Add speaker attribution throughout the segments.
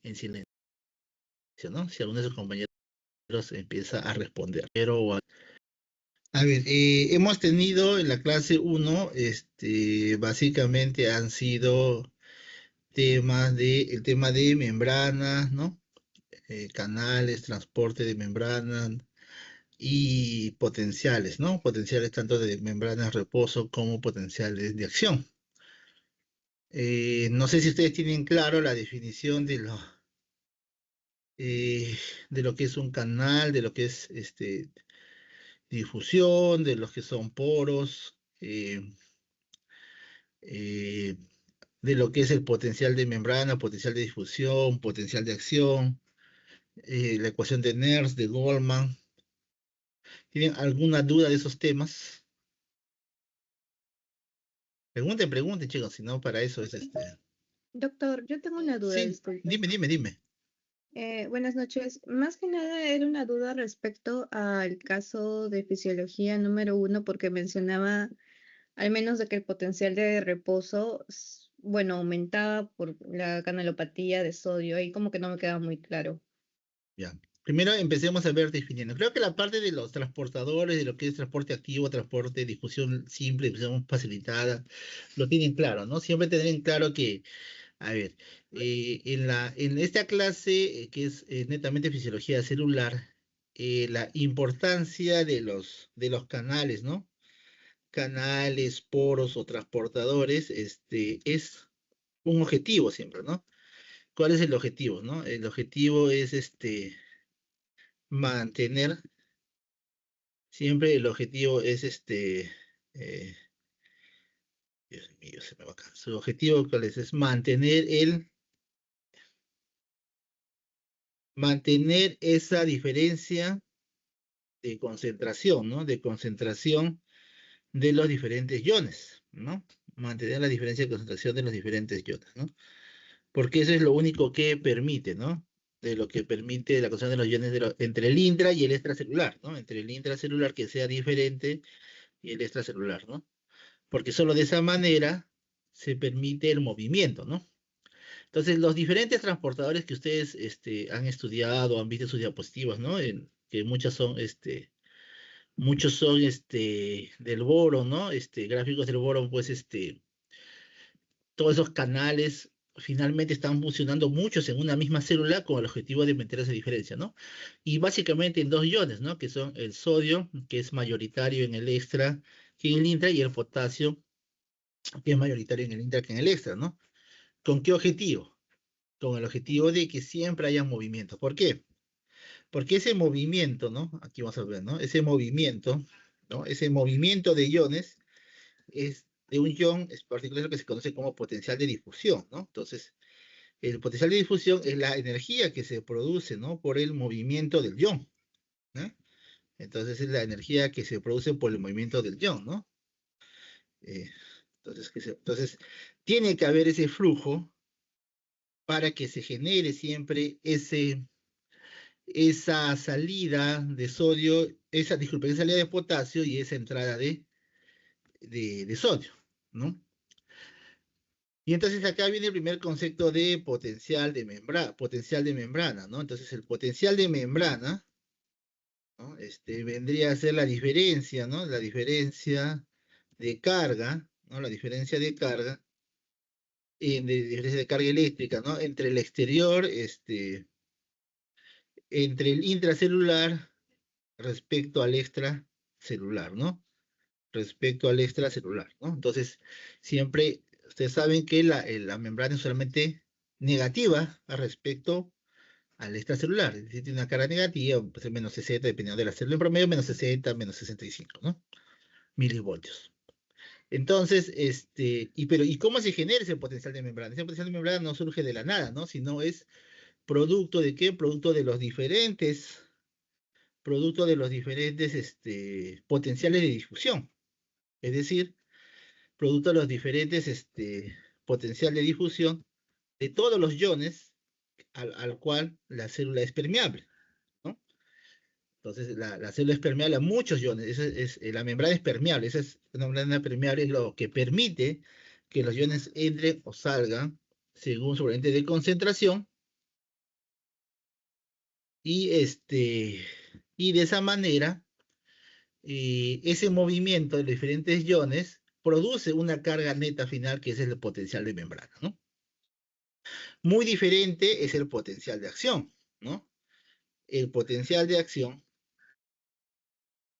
Speaker 1: en silencio, ¿no? Si alguno de sus compañeros empieza a responder. Pero, a ver, hemos tenido en la clase 1, básicamente han sido el tema de membranas, ¿no? Canales, transporte de membranas y potenciales, ¿no? Potenciales tanto de membranas reposo como potenciales de acción. No sé si ustedes tienen claro la definición de lo que es un canal, de lo que es difusión, de lo que son poros, eh, de lo que es el potencial de membrana, potencial de difusión, potencial de acción, la ecuación de Nernst, de Goldman. ¿Tienen alguna duda de esos temas? Pregunten, chicos, si no, para eso es
Speaker 2: Doctor, yo tengo una duda,
Speaker 1: Sí,
Speaker 2: disculpe.
Speaker 1: dime.
Speaker 2: Buenas noches. Más que nada era una duda respecto al caso de fisiología número 1, porque mencionaba al menos de que el potencial de reposo, bueno, aumentaba por la canalopatía de sodio. Ahí como que no me queda muy claro.
Speaker 1: Ya. Primero empecemos a ver definiendo. Creo que la parte de los transportadores, de lo que es transporte activo, transporte, difusión simple, difusión facilitada, lo tienen claro, ¿no? Siempre tienen claro que, a ver, en esta clase que es netamente fisiología celular, la importancia de los canales, ¿no? Canales, poros o transportadores, es un objetivo siempre, ¿no? ¿Cuál es el objetivo, no? El objetivo es mantener, siempre el objetivo es eh, Dios mío, se me va acá. Su objetivo, ¿cuál es? Es mantener esa diferencia de concentración, ¿no? De concentración de los diferentes iones, ¿no? Mantener la diferencia de concentración de los diferentes iones, ¿no? Porque eso es lo único que permite, ¿no? De lo que permite la concentración de los iones entre el intra y el extracelular, ¿no? Entre el intracelular que sea diferente y el extracelular, ¿no? Porque solo de esa manera se permite el movimiento, ¿no? Entonces, los diferentes transportadores que ustedes han estudiado, han visto en sus diapositivas, ¿no? Que muchos son del boro, ¿no? Gráficos del boro, pues todos esos canales finalmente están funcionando muchos en una misma célula con el objetivo de meter esa diferencia, ¿no? Y básicamente en dos iones, ¿no? Que son el sodio, que es mayoritario en el extra que en el intra, y el potasio, que es mayoritario en el intra que en el extra, ¿no? ¿Con qué objetivo? Con el objetivo de que siempre haya movimiento. ¿Por qué? Porque ese movimiento, ¿no? Aquí vamos a ver, ¿no? Ese movimiento, ¿no? Ese movimiento de iones es de un ion es particular lo que se conoce como potencial de difusión, ¿no? Entonces, el potencial de difusión es la energía que se produce, ¿no? Por el movimiento del ion, ¿no? Entonces, es la energía que se produce por el movimiento del ion, ¿no? Eh, entonces, tiene que haber ese flujo para que se genere siempre esa salida de sodio, disculpe, esa salida de potasio y esa entrada de sodio, ¿no? Y entonces acá viene el primer concepto de potencial de membrana, ¿no? Entonces el potencial de membrana, ¿no? Vendría a ser la diferencia, ¿no? La diferencia de carga, ¿no? La diferencia de carga, diferencia de carga eléctrica, ¿no? Entre el exterior, entre el intracelular respecto al extracelular, ¿no? Respecto al extracelular, ¿no? Entonces, siempre, ustedes saben que la membrana es solamente negativa respecto al extracelular, es decir, tiene una carga negativa, puede ser menos 60, dependiendo de la célula, en promedio menos 60, menos 65, ¿no? Milivoltios. Entonces, ¿y cómo se genera ese potencial de membrana? Ese potencial de membrana no surge de la nada, ¿no? Sino es producto de qué? Producto de los diferentes potenciales de difusión. Es decir, producto de los diferentes potenciales de difusión de todos los iones al cual la célula es permeable, ¿no? Entonces, la célula es permeable a muchos iones, la membrana es permeable, esa es una membrana permeable, es lo que permite que los iones entren o salgan según su gradiente de concentración Y de esa manera, ese movimiento de diferentes iones produce una carga neta final que es el potencial de membrana, ¿no? Muy diferente es el potencial de acción, ¿no? El potencial de acción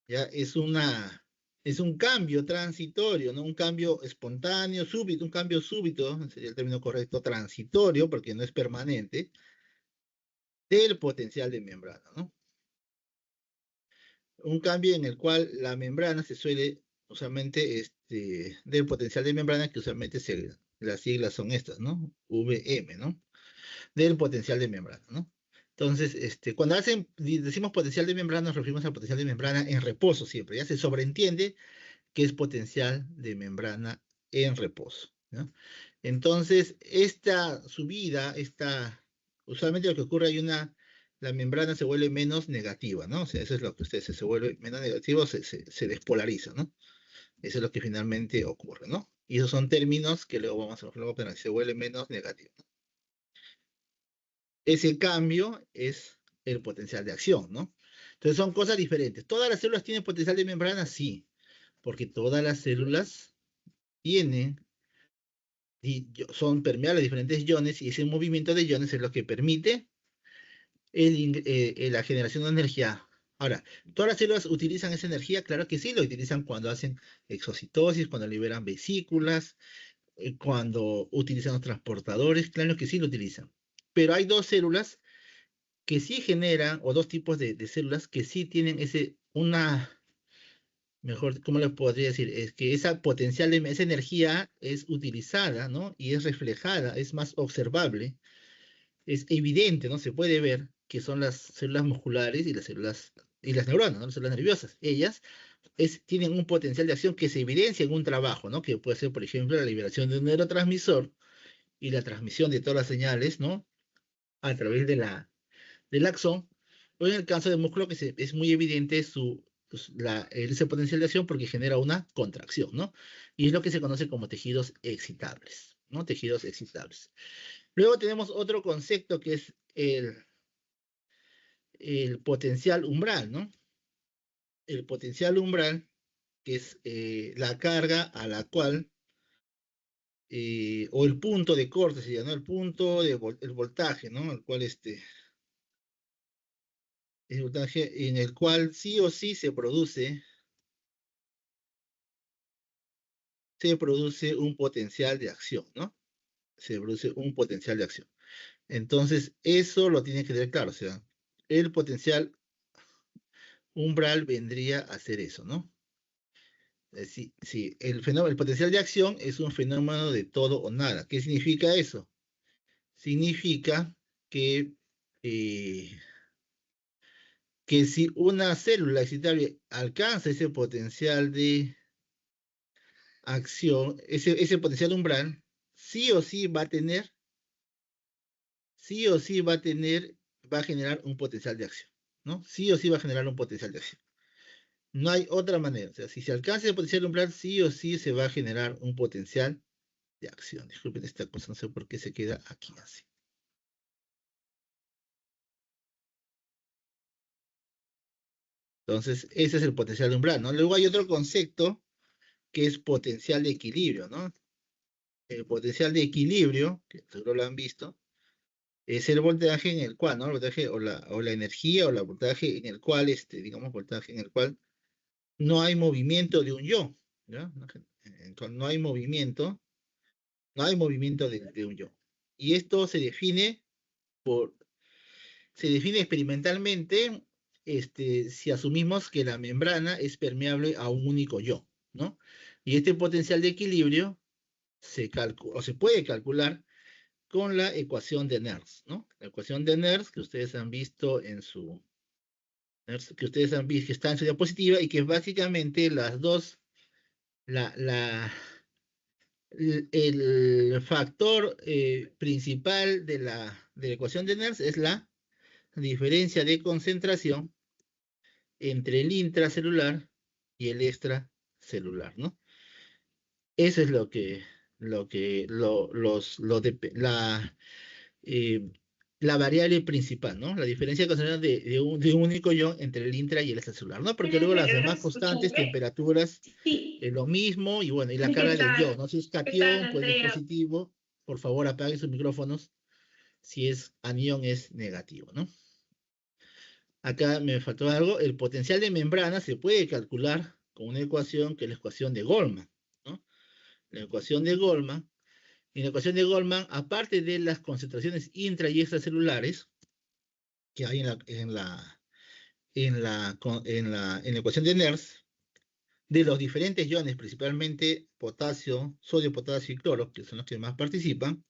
Speaker 1: ya es un cambio transitorio, ¿no? Un cambio espontáneo, súbito, un cambio súbito, sería el término correcto, transitorio, porque no es permanente, del potencial de membrana, ¿no? Un cambio en el cual la membrana se suele, usualmente, del potencial de membrana, que usualmente las siglas son estas, ¿no? VM, ¿no? Del potencial de membrana, ¿no? Entonces, cuando decimos potencial de membrana, nos referimos al potencial de membrana en reposo siempre, ya se sobreentiende que es potencial de membrana en reposo, ¿no? Entonces, esta subida, usualmente lo que ocurre, la membrana se vuelve menos negativa, ¿no? O sea, eso es lo que se vuelve menos negativo, se despolariza, ¿no? Eso es lo que finalmente ocurre, ¿no? Y esos son términos que luego a se vuelve menos negativo, ¿no? Ese cambio es el potencial de acción, ¿no? Entonces son cosas diferentes. ¿Todas las células tienen potencial de membrana? Sí, porque todas las células tienen son permeables a diferentes iones y ese movimiento de iones es lo que permite la generación de energía. Ahora, ¿todas las células utilizan esa energía? Claro que sí, lo utilizan cuando hacen exocitosis, cuando liberan vesículas, cuando utilizan los transportadores, claro que sí lo utilizan. Pero hay dos células que sí generan, o dos tipos de células que sí tienen mejor, ¿cómo le podría decir? Es que esa energía es utilizada, ¿no? Y es reflejada, es más observable, es evidente, ¿no? Se puede ver que son las células musculares y las neuronas, ¿no? Las células nerviosas. Ellas tienen un potencial de acción que se evidencia en un trabajo, ¿no? Que puede ser, por ejemplo, la liberación de un neurotransmisor y la transmisión de todas las señales, ¿no? A través del axón, o en el caso del músculo que es muy evidente ese potencial de acción porque genera una contracción, ¿no? Y es lo que se conoce como tejidos excitables, ¿no? Tejidos excitables. Luego tenemos otro concepto que es el potencial umbral, ¿no? El potencial umbral, que es la carga a la cual, o el punto de corte sería, ¿no? El punto el voltaje, ¿no? El voltaje en el cual sí o sí se produce un potencial de acción, ¿no? Se produce un potencial de acción. Entonces, eso lo tiene que tener claro, o sea, el potencial umbral vendría a ser eso, ¿no? Sí, sí, el potencial de acción es un fenómeno de todo o nada. ¿Qué significa eso? Significa que, eh, que si una célula excitable alcanza ese potencial de acción, ese potencial umbral, sí o sí va a tener, sí o sí va a generar un potencial de acción, ¿no? Sí o sí va a generar un potencial de acción. No hay otra manera. O sea, si se alcanza el potencial umbral, sí o sí se va a generar un potencial de acción. Disculpen esta cosa, no sé por qué se queda aquí así. Entonces, ese es el potencial de umbral, ¿no? Luego hay otro concepto que es potencial de equilibrio, ¿no? El potencial de equilibrio, que seguro lo han visto, es el voltaje en el cual, ¿no? El voltaje o la energía o el voltaje en el cual, digamos, voltaje en el cual no hay movimiento de un yo, ¿ya? Entonces, no hay movimiento de un yo. Y esto se define experimentalmente, si asumimos que la membrana es permeable a un único yo, ¿no? Y este potencial de equilibrio se puede calcular con la ecuación de Nernst, ¿no? La ecuación de Nernst que ustedes han visto que está en su diapositiva y que es básicamente las dos, la, la, el factor principal de la ecuación de Nernst es la diferencia de concentración entre el intracelular y el extracelular, ¿no? Eso es lo que, lo que, lo, los, lo de, la, eh, la variable principal, ¿no? La diferencia considerada de un único ion entre el intra y el extracelular, ¿no? Porque luego las demás constantes, temperaturas, es lo mismo, y bueno, y la carga del ion, ¿no? Si es cation, pues es positivo. Por favor, apaguen sus micrófonos. Si es anión, es negativo, ¿no? Acá me faltó algo. El potencial de membrana se puede calcular con una ecuación que es la ecuación de Goldman, ¿no? La ecuación de Goldman. En la ecuación de Goldman, aparte de las concentraciones intra y extracelulares que hay en la ecuación de Nernst, de los diferentes iones, principalmente potasio, sodio, potasio y cloro, que son los que más participan,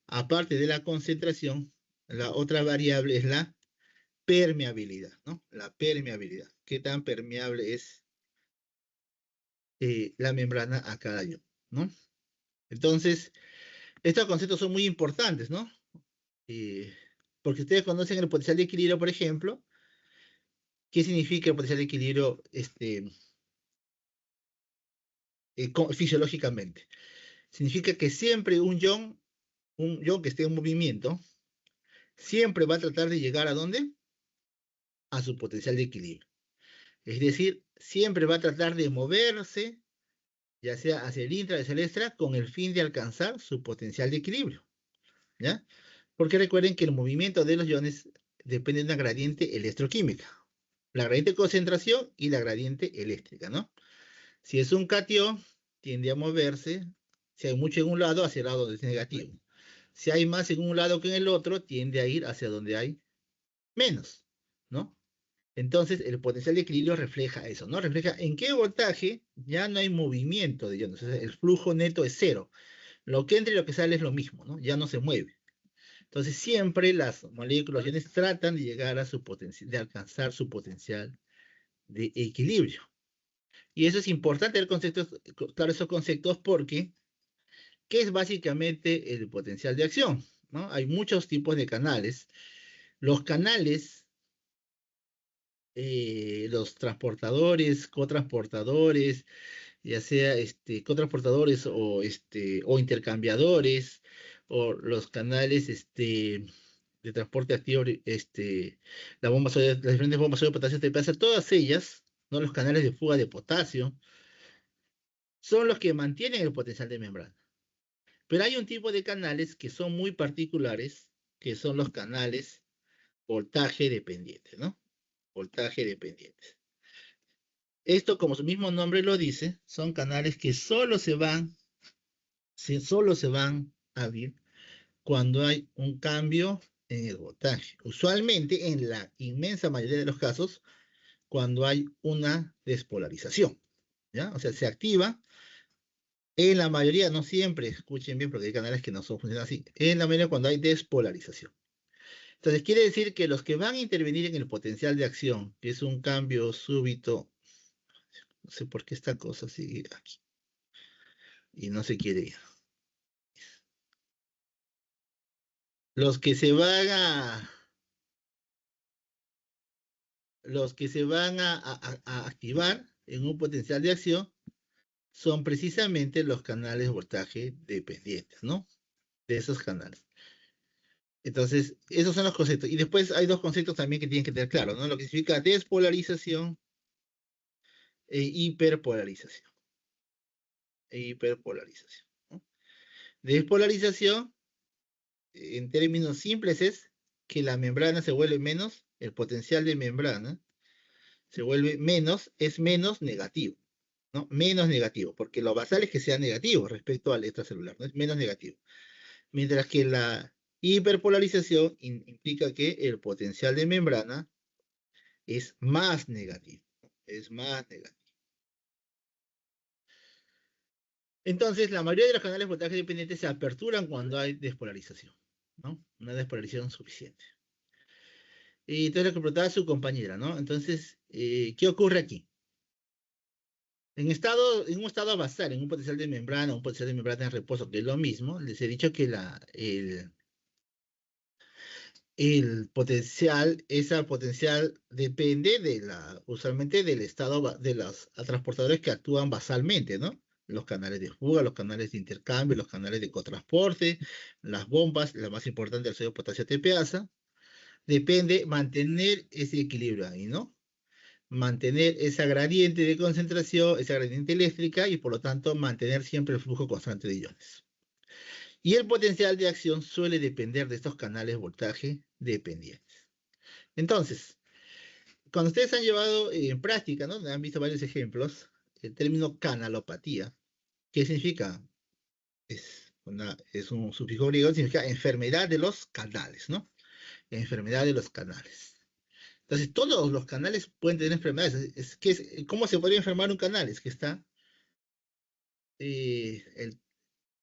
Speaker 1: aparte de la concentración, la otra variable es la permeabilidad, ¿no? La permeabilidad. ¿Qué tan permeable es la membrana a cada ion, ¿no? Entonces, estos conceptos son muy importantes, ¿no? Eh, Porque ustedes conocen el potencial de equilibrio, por ejemplo. ¿Qué significa el potencial de equilibrio fisiológicamente? Significa que siempre un ion que esté en movimiento, siempre va a tratar de llegar ¿a dónde? A su potencial de equilibrio. Es decir, siempre va a tratar de moverse, ya sea hacia el intra, hacia el extra, con el fin de alcanzar su potencial de equilibrio, ¿ya? Porque recuerden que el movimiento de los iones depende de una gradiente electroquímica, la gradiente de concentración y la gradiente eléctrica, ¿no? Si es un cation, tiende a moverse, si hay mucho en un lado, hacia el lado donde es negativo. Si hay más en un lado que en el otro, tiende a ir hacia donde hay menos, ¿no? Entonces, el potencial de equilibrio refleja eso, ¿no? Refleja en qué voltaje ya no hay movimiento de iones, o sea, el flujo neto es cero. Lo que entra y lo que sale es lo mismo, ¿no? Ya no se mueve. Entonces, siempre las moléculas iones tratan de llegar a su potencial, de alcanzar su potencial de equilibrio. Y eso es importante, claro, esos conceptos, porque ¿qué es básicamente el potencial de acción? ¿No? Hay muchos tipos de canales. Los canales, los transportadores, cotransportadores, ya sea cotransportadores o intercambiadores, o los canales de transporte activo, las diferentes bombas de potasio de pasa, todas ellas, ¿no? Los canales de fuga de potasio, son los que mantienen el potencial de membrana. Pero hay un tipo de canales que son muy particulares, que son los canales voltaje dependientes, ¿no? Voltaje dependientes. Esto, como su mismo nombre lo dice, son canales que solo se van a abrir cuando hay un cambio en el voltaje. Usualmente, en la inmensa mayoría de los casos, cuando hay una despolarización, ¿ya? O sea, se activa en la mayoría, no siempre, escuchen bien porque hay canales que no son funcionan así, en la mayoría cuando hay despolarización. Entonces, quiere decir que los que van a intervenir en el potencial de acción, que es un cambio súbito, no sé por qué esta cosa sigue aquí y no se quiere ir. Los que se van a, los que se van a activar en un potencial de acción son precisamente los canales de voltaje dependientes, ¿no? De esos canales. Entonces, esos son los conceptos. Y después hay dos conceptos también que tienen que tener claro, ¿no? Lo que significa despolarización e hiperpolarización. ¿No? Despolarización, en términos simples, es que la membrana se vuelve menos, el potencial de membrana se vuelve menos, es menos negativo, ¿no? Menos negativo, porque lo basal es que sea negativo respecto al extracelular, ¿no? Es menos negativo. Mientras que la hiperpolarización implica que el potencial de membrana es más negativo, ¿no? Es más negativo. Entonces, la mayoría de los canales de voltaje dependientes se aperturan cuando hay despolarización, ¿no? Una despolarización suficiente. Y entonces lo que preguntaba su compañera, ¿no? Entonces, ¿qué ocurre aquí? En un estado basal, en un potencial de membrana, un potencial de membrana en reposo, que es lo mismo, les he dicho que el potencial, esa potencial depende usualmente del estado de los transportadores que actúan basalmente, ¿no? los canales de fuga, los canales de intercambio, los canales de cotransporte, las bombas, la más importante, el sodio potasio TPasa. Depende mantener ese equilibrio ahí, ¿no? Mantener esa gradiente de concentración, esa gradiente eléctrica y por lo tanto mantener siempre el flujo constante de iones. Y el potencial de acción suele depender de estos canales voltaje dependientes. Entonces, cuando ustedes han llevado en práctica, ¿no? Han visto varios ejemplos, el término canalopatía, ¿qué significa? Es un sufijo griego, significa enfermedad de los canales, ¿no? Enfermedad de los canales. Entonces, todos los canales pueden tener enfermedades. ¿Cómo se podría enfermar un canal? Es que el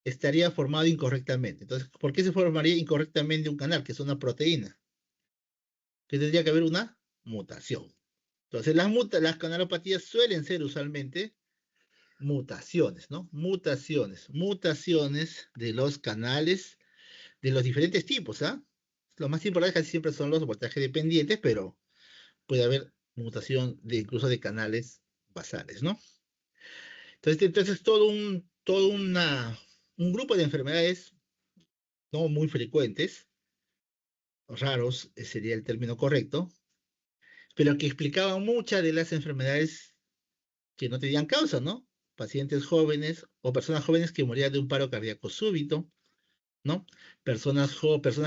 Speaker 1: estaría formado incorrectamente. Entonces, ¿por qué se formaría incorrectamente un canal, que es una proteína? Que tendría que haber una mutación. Entonces, las canalopatías suelen ser usualmente mutaciones, ¿no? Mutaciones de los canales de los diferentes tipos, ¿ah? Lo más importante casi siempre son los voltajes dependientes, pero puede haber mutación incluso de canales basales, ¿no? Entonces un grupo de enfermedades no muy frecuentes, raros sería el término correcto, pero que explicaban muchas de las enfermedades que no tenían causa, ¿no? Pacientes jóvenes o personas jóvenes que morían de un paro cardíaco súbito, ¿no? Personas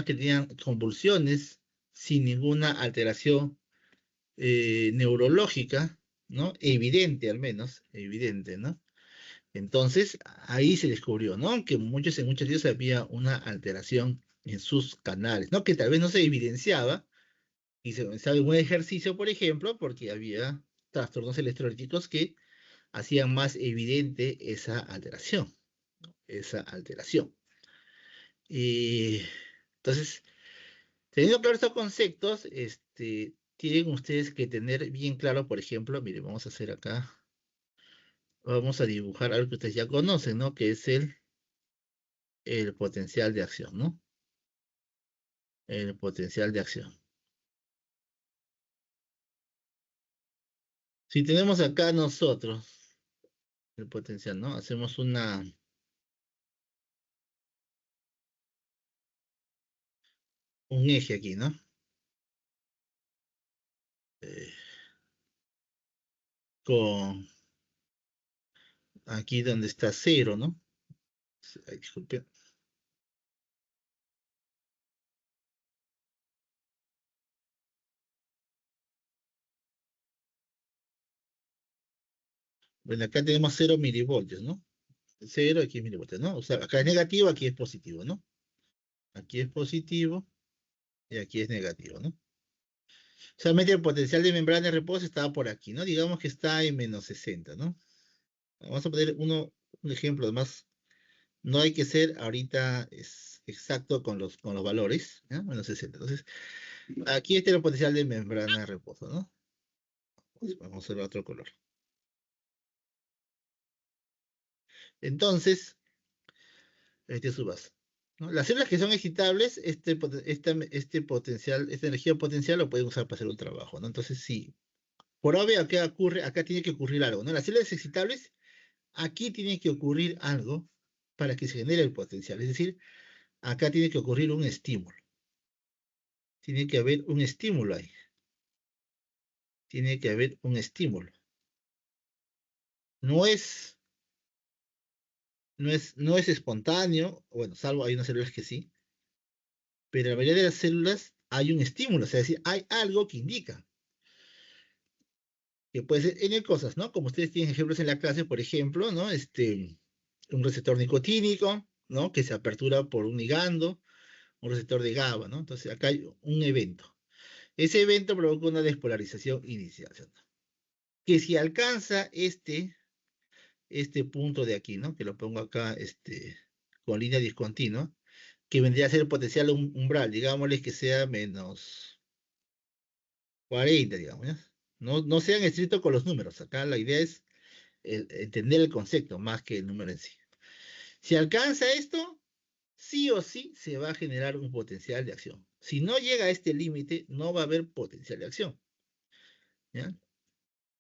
Speaker 1: que tenían convulsiones sin ninguna alteración neurológica, ¿no? Evidente al menos, evidente, ¿no? Entonces, ahí se descubrió, ¿no? Que en muchos días había una alteración en sus canales, ¿no? Que tal vez no se evidenciaba, y se evidenciaba en un ejercicio, por ejemplo, porque había trastornos electrolíticos que hacían más evidente esa alteración, esa alteración. Y entonces, teniendo claro estos conceptos, tienen ustedes que tener bien claro, por ejemplo, miren, vamos a hacer acá, vamos a dibujar algo que ustedes ya conocen, ¿no? Que es el potencial de acción, ¿no? El potencial de acción. Si tenemos acá nosotros el potencial, ¿no? Hacemos un eje aquí, ¿no? Eh, con aquí donde está cero, ¿no? Ay, disculpe. Bueno, acá tenemos 0 milivoltios, ¿no? Cero, aquí es milivoltios, ¿no? O sea, acá es negativo, aquí es positivo, ¿no? Aquí es positivo y aquí es negativo, ¿no? Solamente el potencial de membrana de reposo estaba por aquí, ¿no? Digamos que está en -60, ¿no? Vamos a poner un ejemplo, además, no hay que ser ahorita exacto con los valores, ¿no? -60. Entonces, aquí está el potencial de membrana de reposo, ¿no? Pues vamos a hacer otro color. Entonces, este es su base, ¿no? Las células que son excitables, este potencial, esta energía potencial lo pueden usar para hacer un trabajo, ¿no? Entonces, sí, por obvio, acá tiene que ocurrir algo, ¿no? Las células excitables, aquí tiene que ocurrir algo para que se genere el potencial. Es decir, acá tiene que ocurrir un estímulo. Tiene que haber un estímulo ahí. Tiene que haber un estímulo. No es, no es espontáneo, bueno, salvo hay unas células que sí, pero en la mayoría de las células hay un estímulo, o sea, es decir, hay algo que indica, que puede ser N cosas, ¿no? Como ustedes tienen ejemplos en la clase, por ejemplo, ¿no? Un receptor nicotínico, ¿no? Que se apertura por un ligando, un receptor de GABA, ¿no? Entonces, acá hay un evento. Ese evento provoca una despolarización inicial, ¿cierto? Que si alcanza este punto de aquí, ¿no? Que lo pongo acá, con línea discontinua, que vendría a ser el potencial umbral, digámosle que sea -40, digamos, ¿ya? No sean estrictos con los números, acá la idea es entender el concepto más que el número en sí. Si alcanza esto, sí o sí se va a generar un potencial de acción. Si no llega a este límite, no va a haber potencial de acción, ¿ya?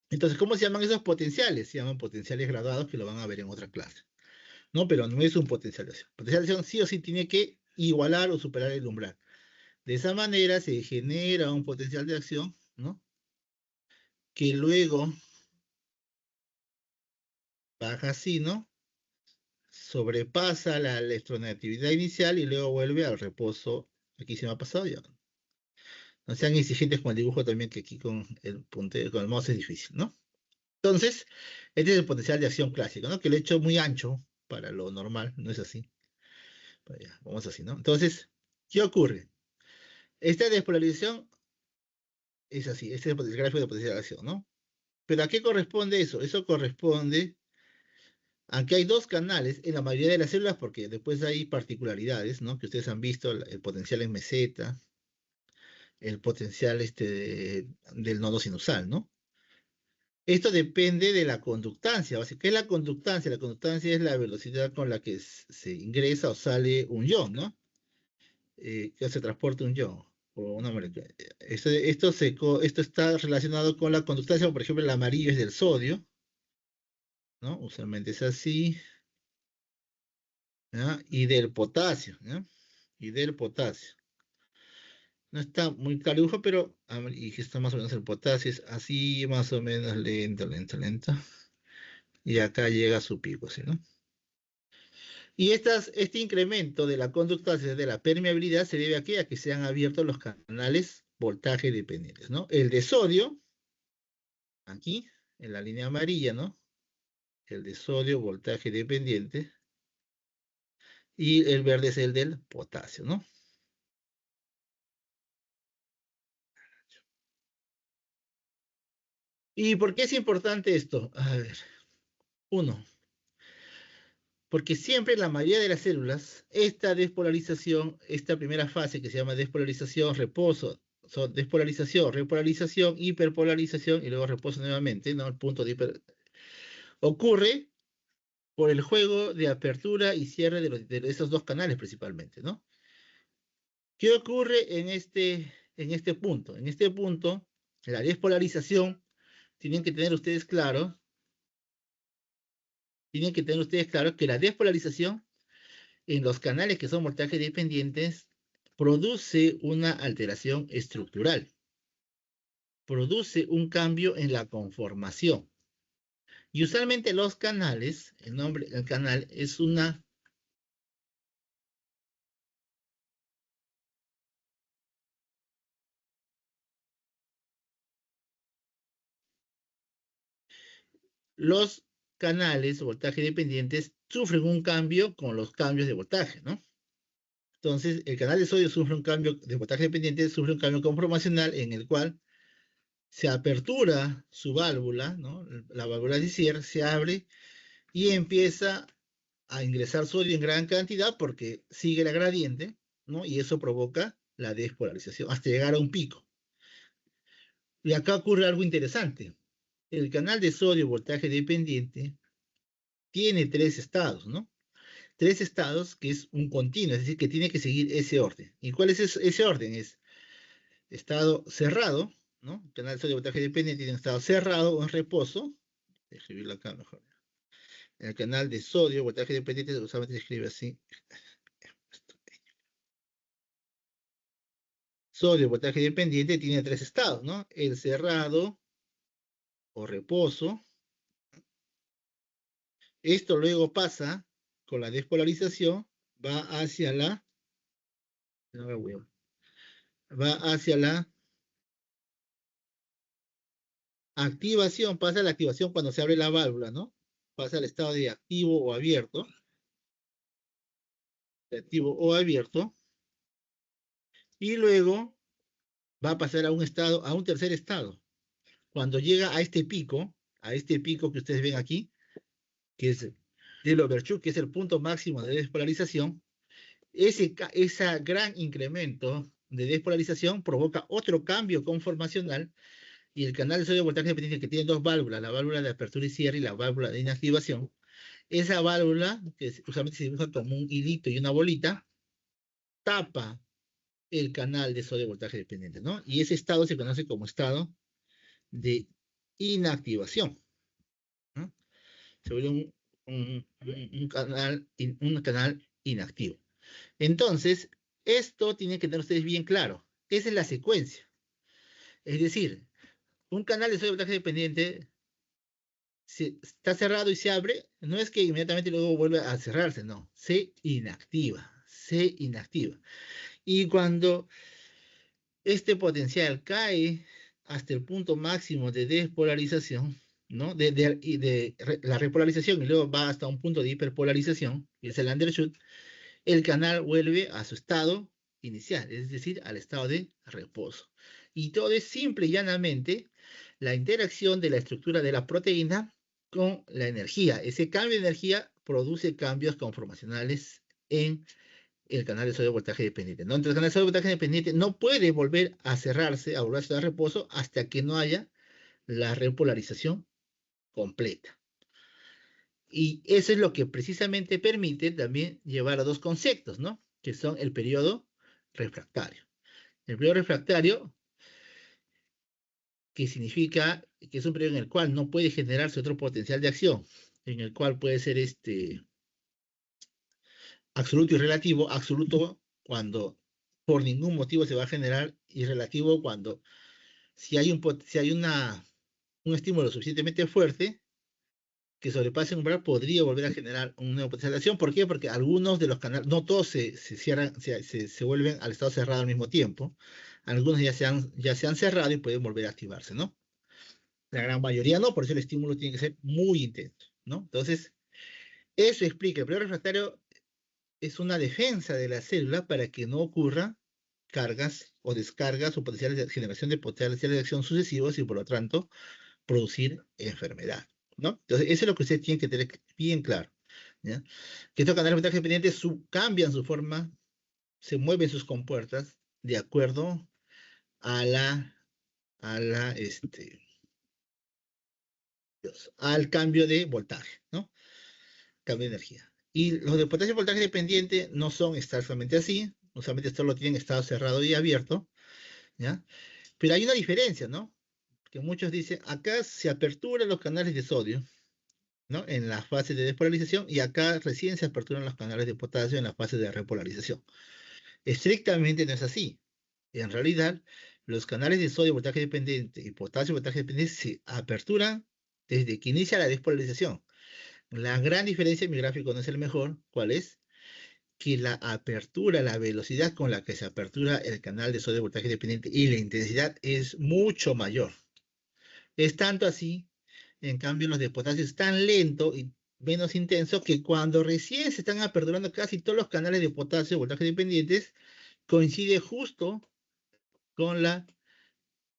Speaker 1: Entonces, ¿cómo se llaman esos potenciales? Se llaman potenciales graduados, que lo van a ver en otra clase, ¿no? Pero no es un potencial de acción. Potencial de acción sí o sí tiene que igualar o superar el umbral. De esa manera se genera un potencial de acción, ¿no? Que luego baja así, ¿no? Sobrepasa la electronegatividad inicial y luego vuelve al reposo. Aquí se me ha pasado ya. No sean exigentes con el dibujo también, que aquí con el puntero, con el mouse es difícil, ¿no? Entonces, este es el potencial de acción clásico, ¿no? Que lo he hecho muy ancho para lo normal, no es así. Pero ya, vamos así, ¿no? Entonces, ¿qué ocurre? Esta despolarización es así, este es el gráfico de potencial de acción, ¿no? Pero ¿a qué corresponde eso? Eso corresponde a que hay dos canales en la mayoría de las células, porque después hay particularidades, ¿no? Que ustedes han visto, el potencial en meseta, el potencial del nodo sinusal, ¿no? Esto depende de la conductancia. ¿Qué es la conductancia? La conductancia es la velocidad con la que se ingresa o sale un ion, ¿no? Que se transporta un ion o una molécula. Esto está relacionado con la conductancia, por ejemplo, el amarillo es del sodio, ¿no? Usualmente es así, ¿ya? Y del potasio, ¿ya? Y del potasio. No está muy calijo, pero y que está más o menos el potasio, es así más o menos lento, lento, lento. Y acá llega a su pico, ¿sí, no? Y este incremento de la conductancia de la permeabilidad se debe a que se han abierto los canales voltaje dependientes, ¿no? El de sodio, aquí, en la línea amarilla, ¿no? El de sodio, voltaje dependiente, y el verde es el del potasio, ¿no? ¿Y por qué es importante esto? A ver, uno, porque siempre en la mayoría de las células, esta despolarización, esta primera fase que se llama despolarización, reposo, despolarización, repolarización, hiperpolarización y luego reposo nuevamente, ¿no? El punto de hiper... Ocurre por el juego de apertura y cierre de esos dos canales principalmente, ¿no? ¿Qué ocurre en este punto? En este punto, la despolarización, tienen que tener ustedes claro, que la despolarización en los canales que son voltaje dependientes produce una alteración estructural, produce un cambio en la conformación. Y usualmente los canales, el nombre del canal es una... Los canales voltaje dependientes sufren un cambio con los cambios de voltaje, ¿no? Entonces, el canal de sodio sufre un cambio de voltaje dependiente, sufre un cambio conformacional en el cual se apertura su válvula, ¿no? La válvula de cierre se abre y empieza a ingresar sodio en gran cantidad porque sigue la gradiente, ¿no? Y eso provoca la despolarización hasta llegar a un pico. Y acá ocurre algo interesante. El canal de sodio voltaje dependiente tiene tres estados, ¿no? Tres estados que es un continuo, es decir, que tiene que seguir ese orden. ¿Y cuál es ese orden? Es estado cerrado, ¿no? El canal de sodio voltaje dependiente tiene un estado cerrado o en reposo. Voy a escribirlo acá mejor. El canal de sodio voltaje dependiente usualmente se escribe así. Sodio voltaje dependiente tiene tres estados, ¿no? El cerrado o reposo. Esto luego pasa con la despolarización, va hacia la, va hacia la activación, pasa la activación cuando se abre la válvula, ¿no? Pasa al estado de activo o abierto, y luego va a pasar a un estado, a un tercer estado. Cuando llega a este pico que ustedes ven aquí, que es el overshoot, que es el punto máximo de despolarización, ese gran incremento de despolarización provoca otro cambio conformacional y el canal de sodio voltaje dependiente que tiene dos válvulas, la válvula de apertura y cierre y la válvula de inactivación, esa válvula, que usualmente se dibuja como un hilito y una bolita, tapa el canal de sodio voltaje dependiente, ¿no? Y ese estado se conoce como estado de inactivación, ¿no? Se vuelve un canal inactivo. Entonces, esto tienen que tener ustedes bien claro. Esa es la secuencia. Es decir, un canal de voltaje dependiente si está cerrado y se abre, no es que inmediatamente luego vuelve a cerrarse, no, se inactiva, se inactiva. Y cuando este potencial cae hasta el punto máximo de despolarización, ¿no? La repolarización y luego va hasta un punto de hiperpolarización, que es el undershoot, el canal vuelve a su estado inicial, es decir, al estado de reposo. Y todo es simple y llanamente la interacción de la estructura de la proteína con la energía. Ese cambio de energía produce cambios conformacionales en el canal de sodio voltaje dependiente, ¿no? Entonces, el canal de sodio voltaje dependiente no puede volver a cerrarse, a volver a estar de reposo, hasta que no haya la repolarización completa. Y eso es lo que precisamente permite también llevar a dos conceptos, ¿no? Que son el periodo refractario. El periodo refractario, que significa que es un periodo en el cual no puede generarse otro potencial de acción, en el cual puede ser absoluto y relativo, absoluto cuando por ningún motivo se va a generar, y relativo cuando si hay un estímulo suficientemente fuerte que sobrepase un umbral, podría volver a generar un nuevo potencial de acción. ¿Por qué? Porque algunos de los canales, no todos se cierran, se vuelven al estado cerrado al mismo tiempo. Algunos ya se han cerrado y pueden volver a activarse, ¿no? La gran mayoría no, por eso el estímulo tiene que ser muy intenso, ¿no? Entonces, eso explica, el periodo refractario es una defensa de la célula para que no ocurra cargas o descargas o potenciales de generación de potenciales de acción sucesivos y por lo tanto producir enfermedad, ¿no? Entonces, eso es lo que usted tiene que tener bien claro, ¿ya? Que estos canales de voltaje dependiente cambian su forma, se mueven sus compuertas de acuerdo a a la, este, al cambio de voltaje, ¿no? Cambio de energía. Y los de potencia voltaje dependiente no son exactamente así, usualmente esto lo tienen estado cerrado y abierto, ¿ya? Pero hay una diferencia, ¿no? Que muchos dicen, acá se aperturan los canales de sodio, ¿no? En la fase de despolarización, y acá recién se aperturan los canales de potasio en la fase de repolarización. Estrictamente no es así. En realidad, los canales de sodio voltaje dependiente y potasio voltaje dependiente se aperturan desde que inicia la despolarización. La gran diferencia, mi gráfico no es el mejor, ¿cuál es? Que la apertura, la velocidad con la que se apertura el canal de sodio voltaje dependiente y la intensidad es mucho mayor. Es tanto así, en cambio, los de potasio es tan lento y menos intenso que cuando recién se están aperturando casi todos los canales de potasio voltaje dependientes, coincide justo con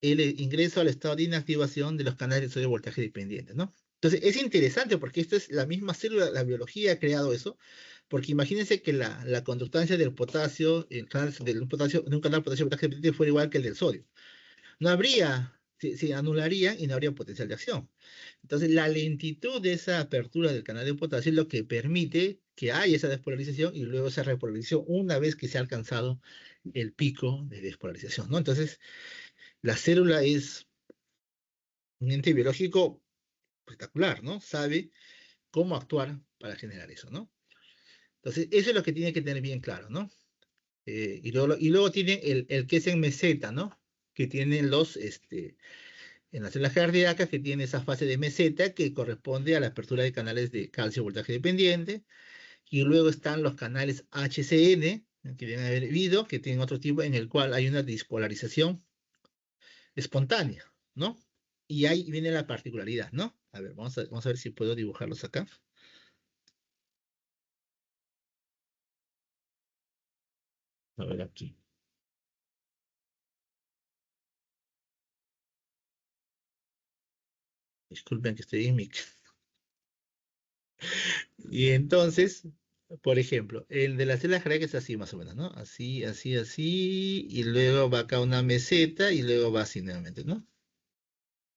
Speaker 1: el ingreso al estado de inactivación de los canales de sodio voltaje dependientes, ¿no? Entonces, es interesante porque esta es la misma célula, la biología ha creado eso, porque imagínense que la conductancia del potasio, el canal del potasio, de un canal de potasio voltaje dependiente fuera igual que el del sodio. No habría, se anularía y no habría potencial de acción. Entonces, la lentitud de esa apertura del canal de potasio es lo que permite que haya esa despolarización y luego esa repolarización una vez que se ha alcanzado el pico de despolarización, ¿no? Entonces, la célula es un ente biológico espectacular, ¿no? Sabe cómo actuar para generar eso, ¿no? Entonces, eso es lo que tiene que tener bien claro, ¿no? Y luego tiene el que es en meseta, ¿no? Que tienen en las células cardíacas, que tiene esa fase de meseta que corresponde a la apertura de canales de calcio voltaje dependiente. Y luego están los canales HCN, que deben haber habido, que tienen otro tipo en el cual hay una despolarización espontánea, ¿no? Y ahí viene la particularidad, ¿no? A ver, vamos a ver si puedo dibujarlos acá. A ver aquí. Disculpen que estoy en mi... Y entonces, por ejemplo, el de la célula cardíaca es así más o menos, ¿no? Así, así, así, y luego va acá una meseta y luego va así nuevamente, ¿no?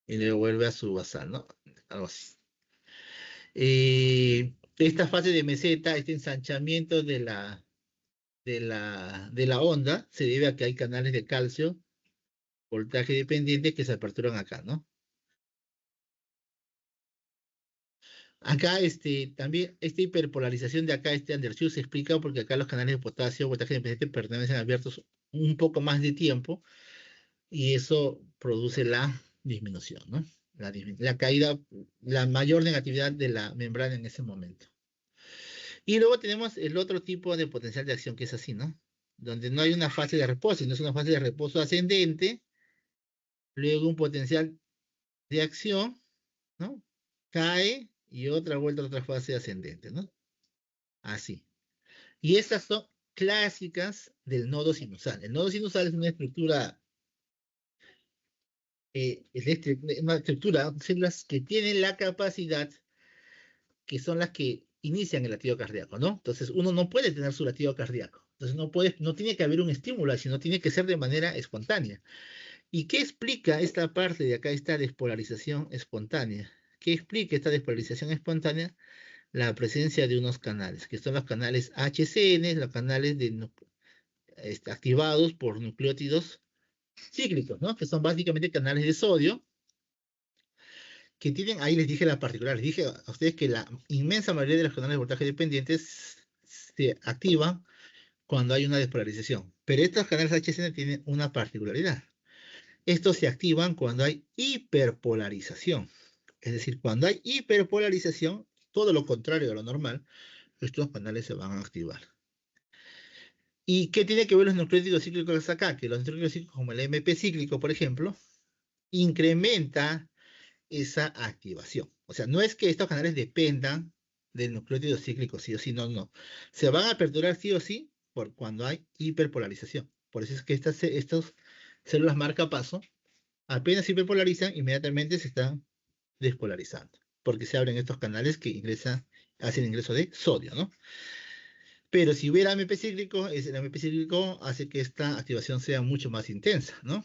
Speaker 1: Y luego vuelve a su basal, ¿no? Algo así. Esta fase de meseta, este ensanchamiento de la onda, se debe a que hay canales de calcio, voltaje dependiente que se aperturan acá, ¿no? Acá también esta hiperpolarización de acá, Anderson se explica porque acá los canales de potasio, voltaje independiente, permanecen abiertos un poco más de tiempo y eso produce la disminución, ¿no? La caída, la mayor negatividad de la membrana en ese momento. Y luego tenemos el otro tipo de potencial de acción que es así, ¿no? Donde no hay una fase de reposo, sino es una fase de reposo ascendente, luego un potencial de acción, ¿no? Cae y otra vuelta a otra fase ascendente, ¿no? Así. Y estas son clásicas del nodo sinusal. El nodo sinusal es una estructura una estructura, células que tienen la capacidad, que son las que inician el latido cardíaco, ¿no? Entonces uno no puede tener su latido cardíaco. Entonces no tiene que haber un estímulo, sino tiene que ser de manera espontánea. ¿Y qué explica esta parte de acá, esta despolarización espontánea? ¿Qué explica esta despolarización espontánea? La presencia de unos canales, que son los canales HCN, los canales activados por nucleótidos cíclicos, ¿no? Que son básicamente canales de sodio, que tienen, ahí les dije la particular, les dije a ustedes que la inmensa mayoría de los canales de voltaje dependientes se activan cuando hay una despolarización. Pero estos canales HCN tienen una particularidad. Estos se activan cuando hay hiperpolarización. Es decir, cuando hay hiperpolarización, todo lo contrario a lo normal, estos canales se van a activar. ¿Y qué tiene que ver los nucleótidos cíclicos acá? Que los nucleótidos cíclicos, como el MP cíclico, por ejemplo, incrementa esa activación. O sea, no es que estos canales dependan del nucleótido cíclico, sí o sí, no, no. Se van a aperturar sí o sí por cuando hay hiperpolarización. Por eso es que estas células marcapaso apenas se hiperpolarizan, inmediatamente se están despolarizando, porque se abren estos canales que hacen ingreso de sodio, ¿no? Pero si hubiera MP cíclico, el MP cíclico hace que esta activación sea mucho más intensa, ¿no?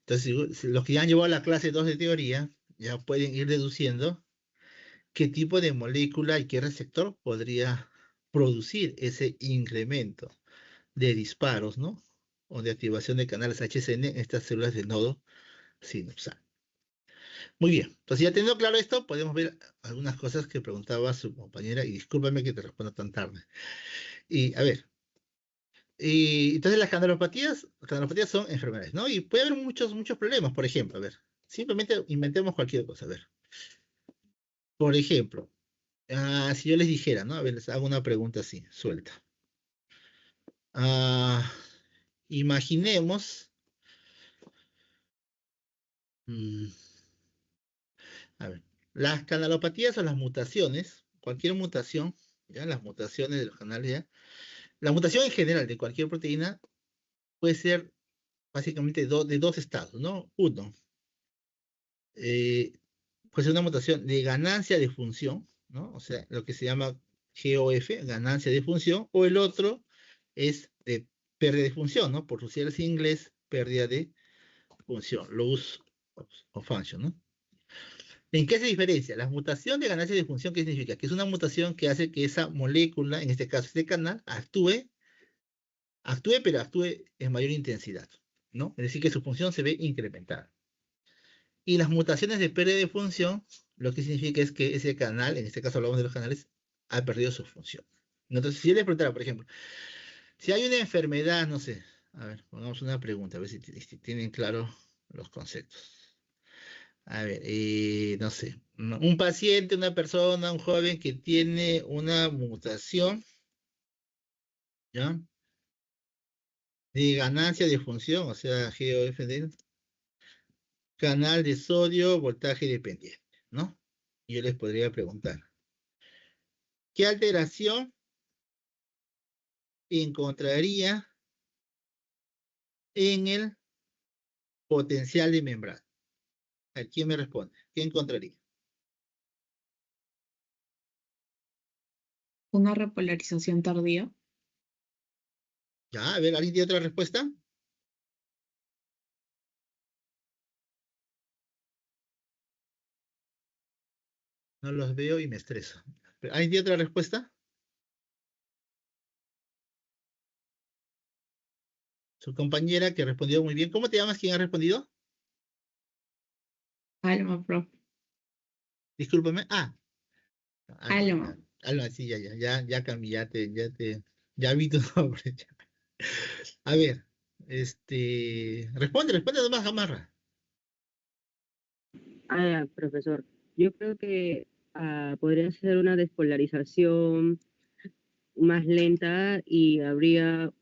Speaker 1: Entonces, los que ya han llevado la clase 2 de teoría, ya pueden ir deduciendo qué tipo de molécula y qué receptor podría producir ese incremento de disparos, ¿no? O de activación de canales HCN en estas células de nodo sinapsal. Muy bien, entonces ya teniendo claro esto, podemos ver algunas cosas que preguntaba su compañera, y discúlpame que te responda tan tarde. Y a ver, y entonces las canalopatías son enfermedades, ¿no? Y puede haber muchos problemas, por ejemplo, a ver, simplemente inventemos cualquier cosa, a ver. Por ejemplo, si yo les dijera, ¿no? A ver, les hago una pregunta así, suelta. Ah, imaginemos, mm, a ver, las canalopatías o las mutaciones, cualquier mutación, ¿ya? Las mutaciones de los canales, ¿ya? La mutación en general de cualquier proteína puede ser básicamente de dos estados, ¿no? Uno, eh, puede ser una mutación de ganancia de función, ¿no? O sea, lo que se llama GOF, ganancia de función, o el otro es de pérdida de función, ¿no? Por sus siglas en inglés, pérdida de función, loss of function, ¿no? ¿En qué se diferencia? La mutación de ganancia de función, ¿qué significa? Que es una mutación que hace que esa molécula, en este caso este canal, pero actúe en mayor intensidad, ¿no? Es decir, que su función se ve incrementada. Y las mutaciones de pérdida de función, lo que significa es que ese canal, en este caso hablamos de los canales, ha perdido su función. Entonces, si yo les preguntara, por ejemplo, si hay una enfermedad, no sé, a ver, pongamos una pregunta, a ver si tienen claro los conceptos. A ver, no sé, un paciente, una persona, un joven que tiene una mutación, ¿ya? De ganancia de función, o sea, GOFD, canal de sodio, voltaje dependiente, ¿no? Yo les podría preguntar, ¿qué alteración encontraría en el potencial de membrana? ¿A quién me responde? ¿Qué encontraría?
Speaker 3: Una repolarización tardía.
Speaker 1: Ya, a ver, ¿alguien tiene otra respuesta? No los veo y me estreso. ¿Alguien tiene otra respuesta? Su compañera que respondió muy bien. ¿Cómo te llamas? ¿Quién ha respondido?
Speaker 3: Alma, profe.
Speaker 1: Discúlpame. Ah,
Speaker 3: Alma.
Speaker 1: Alma, sí, ya cambié, ya vi tu nombre. A ver, responde nomás, Gamarra.
Speaker 4: Profesor, yo creo que podría ser una despolarización más lenta y habría,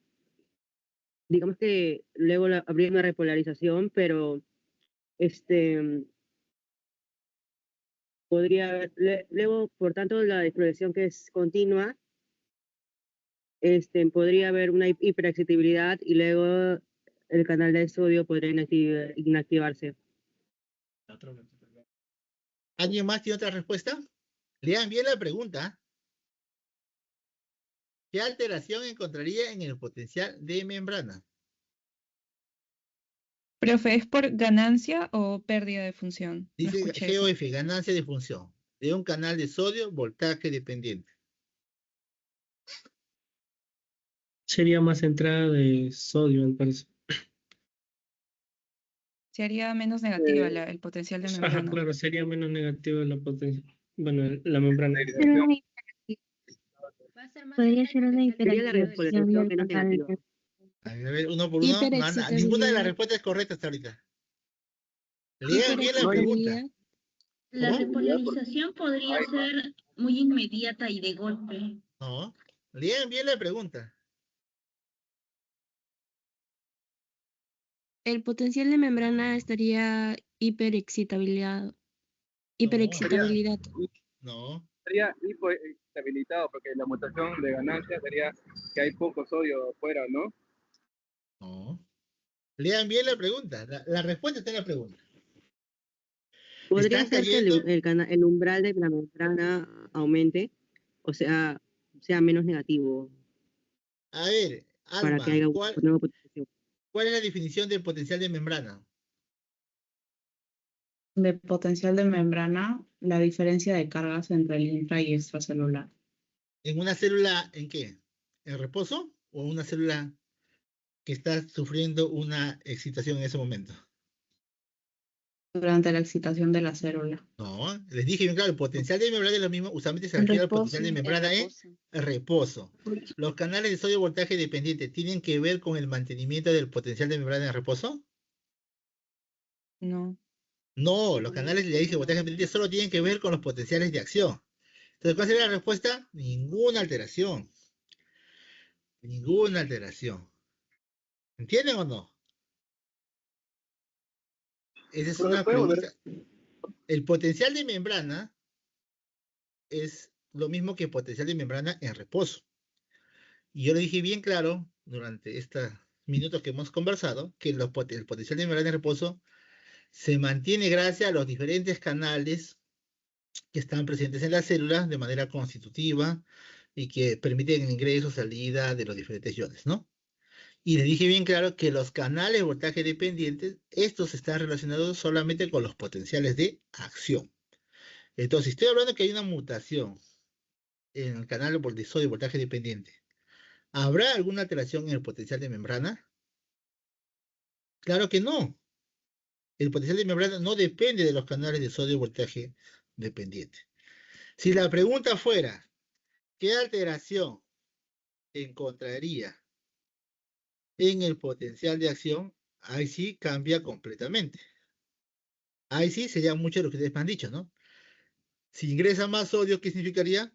Speaker 4: digamos que luego habría una repolarización, pero este podría haber, luego, por tanto, la despolarización que es continua, podría haber una hiperexcitabilidad y luego el canal de sodio podría inactivarse.
Speaker 1: ¿Alguien más tiene otra respuesta? Lean bien la pregunta. ¿Qué alteración encontraría en el potencial de membrana?
Speaker 5: Profe, ¿es por ganancia o pérdida de función? No
Speaker 1: Dice
Speaker 5: escuché eso.
Speaker 1: GOF, ganancia de función, de un canal de sodio, voltaje dependiente.
Speaker 6: Sería más entrada de sodio, me parece.
Speaker 5: Se haría menos negativa el potencial de
Speaker 6: Ajá,
Speaker 5: membrana.
Speaker 6: claro, sería menos negativa la potencia. Bueno, la membrana.
Speaker 7: Podría ser una
Speaker 4: Sería la
Speaker 7: hiperactivación
Speaker 4: repolarización
Speaker 7: del
Speaker 4: menos
Speaker 7: canal.
Speaker 4: negativa.
Speaker 1: A ver, uno por uno. Ninguna de las respuestas es correcta hasta ahorita. Lean bien la pregunta.
Speaker 8: La
Speaker 1: ¿Cómo?
Speaker 8: repolarización podría ser muy inmediata y de golpe.
Speaker 1: No. Lean bien la pregunta.
Speaker 7: El potencial de membrana estaría hiperexcitabilidad. Hiperexcitabilidad.
Speaker 1: No.
Speaker 9: Sería hipoestabilizado porque la mutación de ganancia sería que hay poco sodio afuera, ¿no?
Speaker 1: No. Lean bien la pregunta. La respuesta está en la pregunta.
Speaker 4: Podría
Speaker 1: Están
Speaker 4: ser que
Speaker 1: cayendo.
Speaker 4: el umbral de la membrana aumente, o sea menos negativo
Speaker 1: A ver,
Speaker 4: para que
Speaker 1: Alma,
Speaker 4: haya
Speaker 1: ¿cuál
Speaker 4: una nueva potenciación.
Speaker 1: es la definición del potencial de membrana?
Speaker 3: De potencial de membrana, la diferencia de cargas entre el intra y extracelular.
Speaker 1: ¿En una célula en qué? ¿En reposo o en una célula que está sufriendo una excitación en ese momento?
Speaker 3: Durante la excitación de la célula.
Speaker 1: No, les dije bien claro, el potencial de membrana es lo mismo, usualmente se
Speaker 2: En
Speaker 1: refiere al
Speaker 2: reposo.
Speaker 1: potencial de membrana en reposo. ¿Los canales de sodio voltaje dependiente tienen que ver con el mantenimiento del potencial de membrana en reposo?
Speaker 5: No.
Speaker 1: No, los canales de voltaje dependiente solo tienen que ver con los potenciales de acción. Entonces, ¿cuál sería la respuesta? Ninguna alteración. Ninguna alteración. ¿Entienden o no? Esa es una pregunta. El potencial de membrana es lo mismo que el potencial de membrana en reposo. Y yo le dije bien claro durante estos minutos que hemos conversado que el potencial de membrana en reposo se mantiene gracias a los diferentes canales que están presentes en las células de manera constitutiva y que permiten el ingreso o salida de los diferentes iones, ¿no? Y le dije bien claro que los canales de voltaje dependientes, estos están relacionados solamente con los potenciales de acción. Entonces, si estoy hablando que hay una mutación en el canal de sodio voltaje dependiente, ¿habrá alguna alteración en el potencial de membrana? Claro que no. El potencial de membrana no depende de los canales de sodio voltaje dependiente. Si la pregunta fuera, ¿qué alteración encontraría en el potencial de acción? Ahí sí cambia completamente. Ahí sí sería mucho lo que ustedes me han dicho, ¿no? Si ingresa más sodio, ¿qué significaría?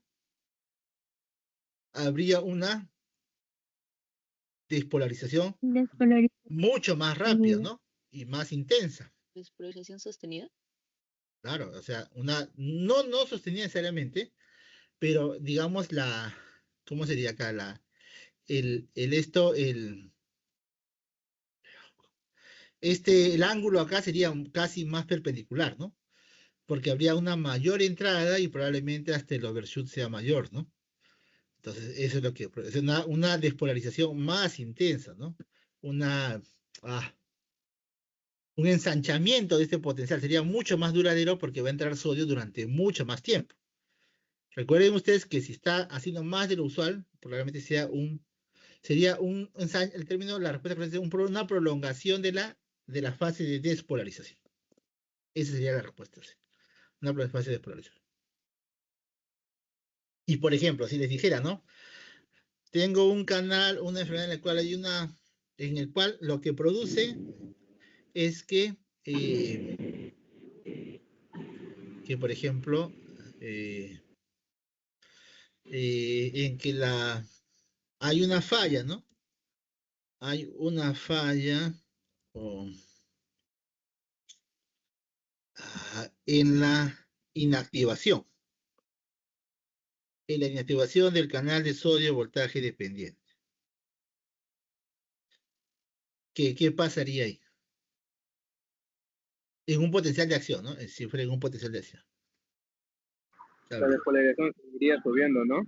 Speaker 1: Habría una despolarización mucho más rápida, ¿no? Y más intensa.
Speaker 10: ¿Despolarización sostenida?
Speaker 1: Claro, o sea, no sostenida necesariamente, pero digamos ¿cómo sería acá? El ángulo acá sería casi más perpendicular, ¿no? Porque habría una mayor entrada y probablemente hasta el overshoot sea mayor, ¿no? Entonces, eso es lo que es una despolarización más intensa, ¿no? Una, ah, un ensanchamiento de este potencial sería mucho más duradero porque va a entrar sodio durante mucho más tiempo. Recuerden ustedes que si está haciendo más de lo usual, probablemente el término, la respuesta correcta sería una prolongación de la fase de despolarización. Esa sería la respuesta, sí. Una fase de despolarización. Y por ejemplo, si les dijera, ¿no? Tengo un canal, una enfermedad en la cual en el cual lo que produce es que por ejemplo, eh, en que hay una falla, ¿no? Hay una falla o, en la inactivación, del canal de sodio voltaje dependiente. ¿Qué pasaría ahí? En un potencial de acción, ¿no? Si fuera en un potencial de acción.
Speaker 9: La despolarización seguiría subiendo, ¿no?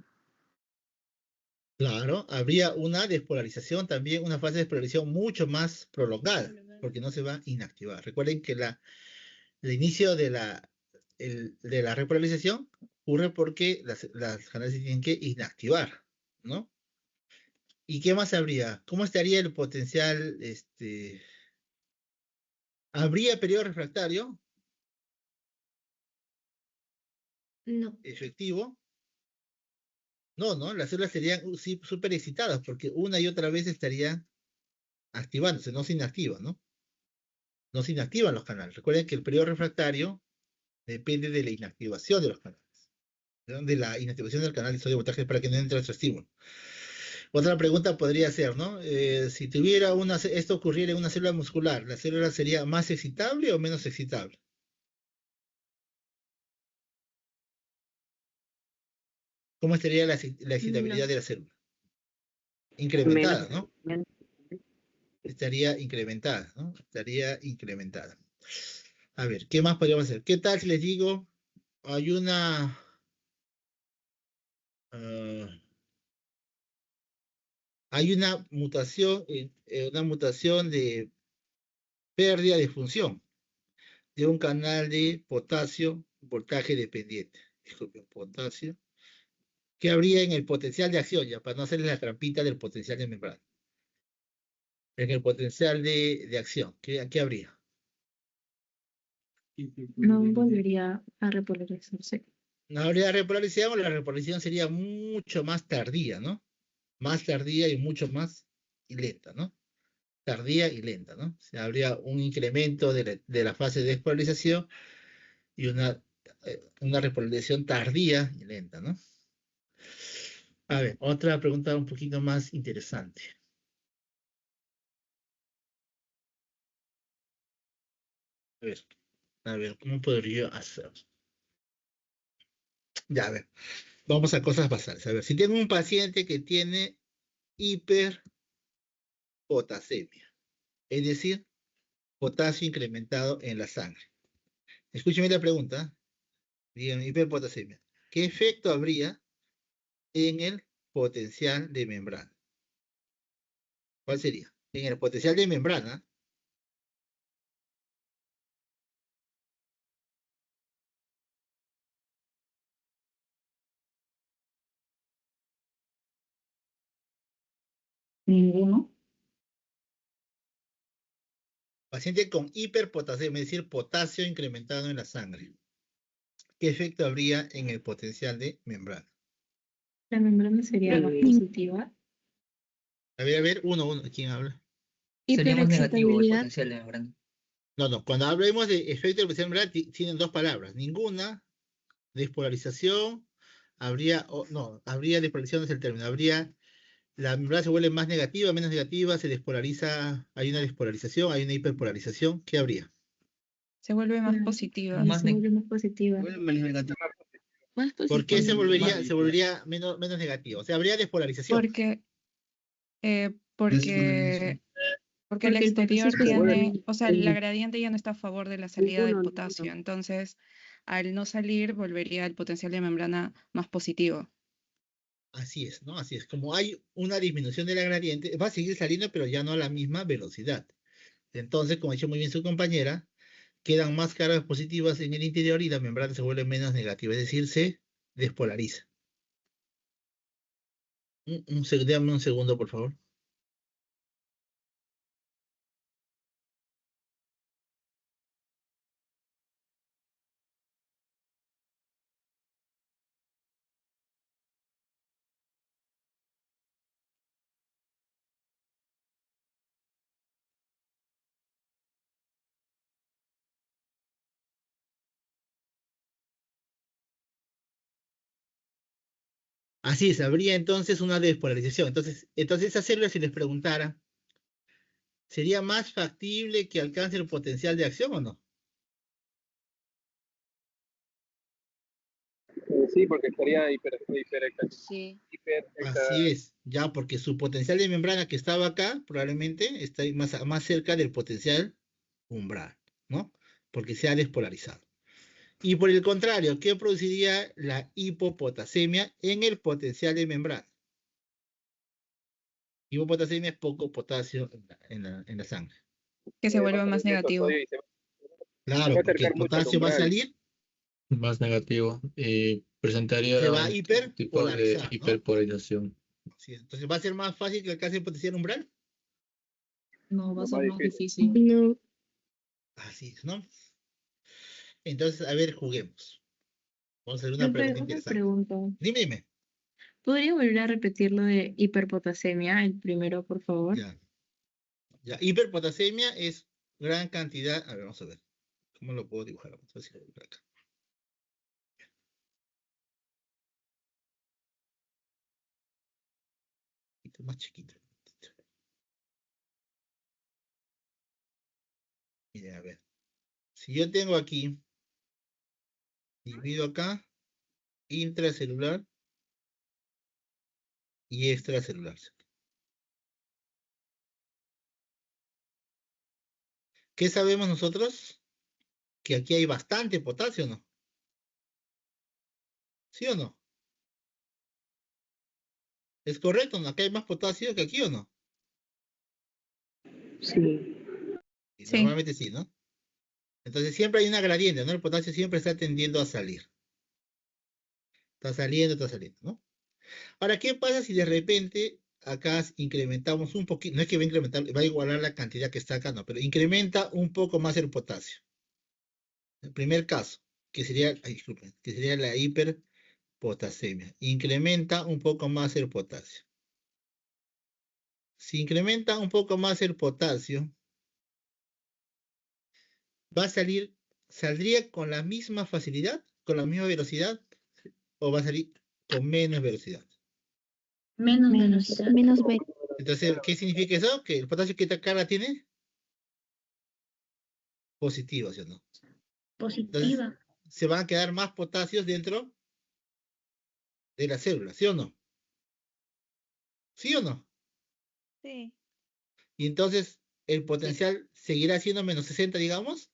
Speaker 1: Claro, habría una despolarización también, una fase de despolarización mucho más prolongada, porque no se va a inactivar. Recuerden que el inicio de la repolarización ocurre porque las canales se tienen que inactivar, ¿no? ¿Y qué más habría? ¿Cómo estaría el potencial? ¿Habría periodo refractario
Speaker 2: No.
Speaker 1: efectivo? No, ¿no? Las células serían sí, súper excitadas porque una y otra vez estarían activándose, no se inactivan, ¿no? No se inactivan los canales. Recuerden que el periodo refractario depende de la inactivación de los canales, ¿no? De la inactivación del canal de sodio voltaje para que no entre otro estímulo. Otra pregunta podría ser, ¿no? Si tuviera esto ocurriera en una célula muscular, ¿la célula sería más excitable o menos excitable? ¿Cómo estaría la excitabilidad
Speaker 2: No.
Speaker 1: de la célula?
Speaker 4: Menos,
Speaker 1: Incrementada, ¿no?
Speaker 4: menos.
Speaker 1: Estaría incrementada, ¿no? Estaría incrementada. A ver, ¿qué más podríamos hacer? ¿Qué tal si les digo, hay ah, hay una mutación de pérdida de función de un canal de potasio voltaje dependiente? Disculpen, potasio. ¿Qué habría en el potencial de acción, ya? Para no hacerle la trampita del potencial de membrana. En el potencial de acción, ¿qué habría?
Speaker 3: No volvería a repolarizarse.
Speaker 1: No habría repolarización, o la repolarización sería mucho más tardía, ¿no? Más tardía y mucho más y lenta, ¿no? Tardía y lenta, ¿no? O sea, habría un incremento de la fase de despolarización y una repolarización tardía y lenta, ¿no? A ver, otra pregunta un poquito más interesante. A ver, ¿cómo podría hacer? Ya, a ver, vamos a cosas basales. A ver, si tengo un paciente que tiene hiperpotasemia, es decir, potasio incrementado en la sangre. Escúcheme la pregunta, digan hiperpotasemia. ¿Qué efecto habría en el potencial de membrana? ¿Cuál sería? En el potencial de membrana,
Speaker 3: Ninguno.
Speaker 1: paciente con hiperpotasemia, es decir, potasio incrementado en la sangre. ¿Qué efecto habría en el potencial de membrana?
Speaker 3: La membrana sería más positiva.
Speaker 1: A ver, uno, ¿quién habla?
Speaker 10: Sería más negativo el
Speaker 7: Hiperexcitabilidad.
Speaker 10: potencial de membrana.
Speaker 1: No, cuando hablemos de efecto del potencial de membrana, tienen dos palabras. Ninguna, despolarización, habría despolarización, no es el término, la membrana se vuelve más negativa, menos negativa, se despolariza, hay una despolarización, hay una hiperpolarización, ¿qué habría?
Speaker 5: Se vuelve más
Speaker 3: La-
Speaker 5: positiva.
Speaker 10: Más
Speaker 3: se vuelve
Speaker 10: neg-
Speaker 3: más positiva.
Speaker 10: Vuelve menos negativo.
Speaker 7: Más
Speaker 1: ¿Por qué se
Speaker 7: positiva.
Speaker 1: volvería menos negativo? O sea, habría despolarización.
Speaker 5: Porque,
Speaker 10: Desflorización.
Speaker 5: porque el
Speaker 7: Porque el potasio es
Speaker 5: exterior tiene,
Speaker 7: positivo.
Speaker 5: o sea, la gradiente ya no está a favor de la salida del
Speaker 4: Ninguno.
Speaker 5: potasio. Entonces, al no salir, volvería el potencial de membrana más positivo.
Speaker 1: Así es, ¿no? Así es. Como hay una disminución de la gradiente, va a seguir saliendo, pero ya no a la misma velocidad. Entonces, como ha dicho muy bien su compañera, quedan más cargas positivas en el interior y la membrana se vuelve menos negativa, es decir, se despolariza. Dame un segundo, por favor. Así es, habría entonces una despolarización. Entonces esa célula, si les preguntara, ¿sería más factible que alcance el potencial de acción o no?
Speaker 9: Sí, porque estaría
Speaker 2: Sí.
Speaker 1: Así es, ya, porque su potencial de membrana que estaba acá probablemente está ahí más cerca del potencial umbral, ¿no? Porque se ha despolarizado. Y por el contrario, ¿qué produciría la hipopotasemia en el potencial de membrana? Hipopotasemia es poco potasio en la sangre.
Speaker 5: Que se vuelva
Speaker 9: va a
Speaker 5: más
Speaker 9: perder mucho
Speaker 5: negativo.
Speaker 9: sodio y se
Speaker 1: Claro,
Speaker 9: va a
Speaker 1: porque el
Speaker 9: acercar mucho al
Speaker 1: potasio va a
Speaker 9: umbral.
Speaker 1: salir,
Speaker 10: Más negativo. Presentaría
Speaker 1: se va a
Speaker 10: un tipo de
Speaker 1: hiperpolarizar, ¿no?
Speaker 10: hiperpolarización.
Speaker 1: Sí, entonces va a ser más fácil que alcance el potencial umbral.
Speaker 3: No, va a
Speaker 9: Lo
Speaker 3: ser
Speaker 9: más
Speaker 3: más
Speaker 9: difícil.
Speaker 3: difícil.
Speaker 7: No,
Speaker 1: Así es, ¿no? Entonces, a ver, juguemos. Vamos a hacer una
Speaker 7: profe,
Speaker 1: pregunta
Speaker 7: una
Speaker 1: interesante.
Speaker 7: pregunta.
Speaker 1: Dime.
Speaker 7: ¿Podría volver a repetir lo de hiperpotasemia, el primero, por favor?
Speaker 1: Ya. Hiperpotasemia es gran cantidad. A ver, vamos a ver. ¿Cómo lo puedo dibujar? Vamos a ver si lo dibujo acá. Un poquito más chiquito. Miren, a ver. Si yo tengo aquí, divido acá, intracelular y extracelular. ¿Qué sabemos nosotros? Que aquí hay bastante potasio, ¿no? ¿Sí o no? ¿Es correcto? ¿No? ¿Acá hay más potasio que aquí o no?
Speaker 4: Sí.
Speaker 1: Y
Speaker 5: Sí.
Speaker 1: normalmente sí, ¿no? Entonces siempre hay una gradiente, ¿no? El potasio siempre está tendiendo a salir. Está saliendo, ¿no? Ahora, ¿qué pasa si de repente acá incrementamos un poquito? No es que va a incrementar, va a igualar la cantidad que está acá, no, pero incrementa un poco más el potasio. El primer caso, que sería, disculpen, que sería la hiperpotasemia. Incrementa un poco más el potasio. Si incrementa un poco más el potasio, va a saldría con la misma facilidad, con la misma velocidad, o va a salir con menos velocidad.
Speaker 8: Menos velocidad.
Speaker 7: Menos B.
Speaker 1: Entonces, ¿qué significa eso? Que el potasio que acá la tiene positivo, ¿sí o no? Entonces,
Speaker 8: Positiva.
Speaker 1: se van a quedar más potasios dentro de la célula, ¿sí o no? ¿Sí o no?
Speaker 2: Sí.
Speaker 1: Y entonces, el potencial seguirá siendo menos 60, digamos,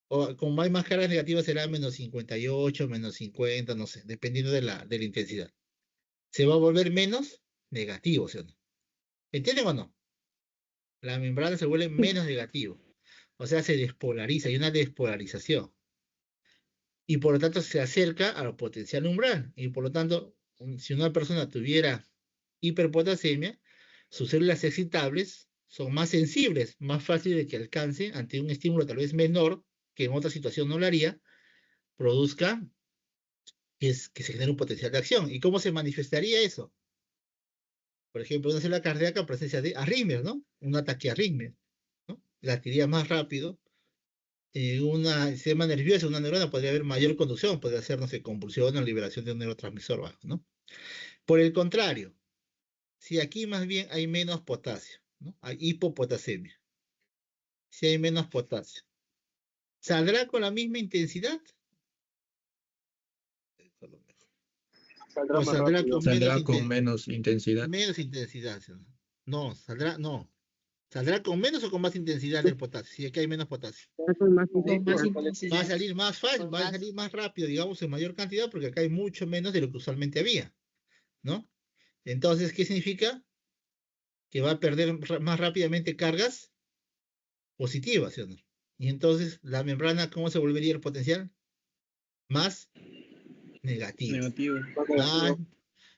Speaker 1: o como hay más cargas negativas será menos 58, menos 50, no sé, dependiendo de la intensidad. Se va a volver menos negativo, ¿sí o no? ¿Entienden o no? La membrana se vuelve menos negativo. O sea, se despolariza, hay una despolarización. Y por lo tanto se acerca al potencial umbral. Y por lo tanto, si una persona tuviera hiperpotasemia, sus células excitables son más sensibles, más fáciles de que alcance ante un estímulo tal vez menor, que en otra situación no lo haría, produzca que se genere un potencial de acción. ¿Y cómo se manifestaría eso? Por ejemplo, una célula cardíaca, presencia de arritmias, ¿no? Un ataque arritmia, ¿no? Latiría más rápido. Un sistema nervioso, una neurona, podría haber mayor conducción, podría ser, no sé, convulsión o liberación de un neurotransmisor bajo, ¿no? Por el contrario, si aquí más bien hay menos potasio, ¿no? Hay hipopotasemia. Si hay menos potasio, ¿saldrá con la misma intensidad?
Speaker 9: Saldrá
Speaker 1: ¿O
Speaker 9: más
Speaker 1: saldrá
Speaker 9: rápido.
Speaker 1: con
Speaker 10: Saldrá con menos intensidad.
Speaker 1: menos intensidad? No, saldrá, no. ¿Saldrá con menos o con más intensidad del potasio? Si aquí hay menos potasio.
Speaker 4: Con más
Speaker 3: Con más
Speaker 1: Va a
Speaker 3: intensidad.
Speaker 1: salir más fácil, va a salir más rápido, digamos, en mayor cantidad, porque acá hay mucho menos de lo que usualmente había, ¿no? Entonces, ¿qué significa? Que va a perder más rápidamente cargas positivas, ¿sí o no? Y entonces, la membrana, ¿cómo se volvería el potencial? Más negativo.
Speaker 6: Negativo.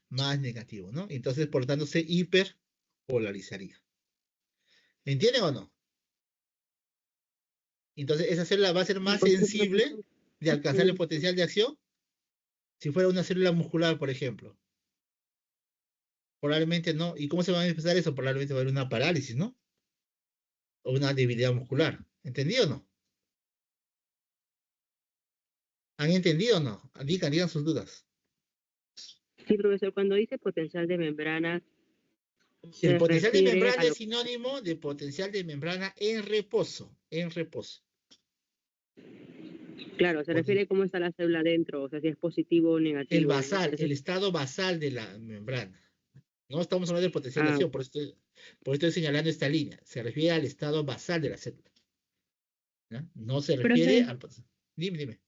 Speaker 1: Más negativo, ¿no? Entonces, por lo tanto, se hiperpolarizaría. ¿Entienden o no? Entonces, esa célula va a ser más sensible de alcanzar el potencial de acción si fuera una célula muscular, por ejemplo. Probablemente no. ¿Y cómo se va a manifestar eso? Probablemente va a haber una parálisis, ¿no? O una debilidad muscular. ¿Entendido o no? ¿Han entendido o no? Digan sus dudas.
Speaker 4: Sí, profesor, cuando dice potencial de membrana,
Speaker 1: El
Speaker 4: se
Speaker 1: potencial de
Speaker 4: refiere
Speaker 1: membrana
Speaker 4: a lo
Speaker 1: es sinónimo de potencial de membrana en reposo.
Speaker 4: claro, se
Speaker 1: Poten-
Speaker 4: refiere cómo está la célula dentro, o sea, si es positivo o
Speaker 1: El
Speaker 4: negativo.
Speaker 1: basal,
Speaker 4: Ese
Speaker 1: el
Speaker 4: es-
Speaker 1: estado basal de la membrana. No estamos hablando del potencial de
Speaker 4: ah,
Speaker 1: acción, por esto estoy señalando esta línea. Se refiere al estado basal de la célula. ¿Ya? No se refiere
Speaker 7: Profe,
Speaker 1: al... Dime.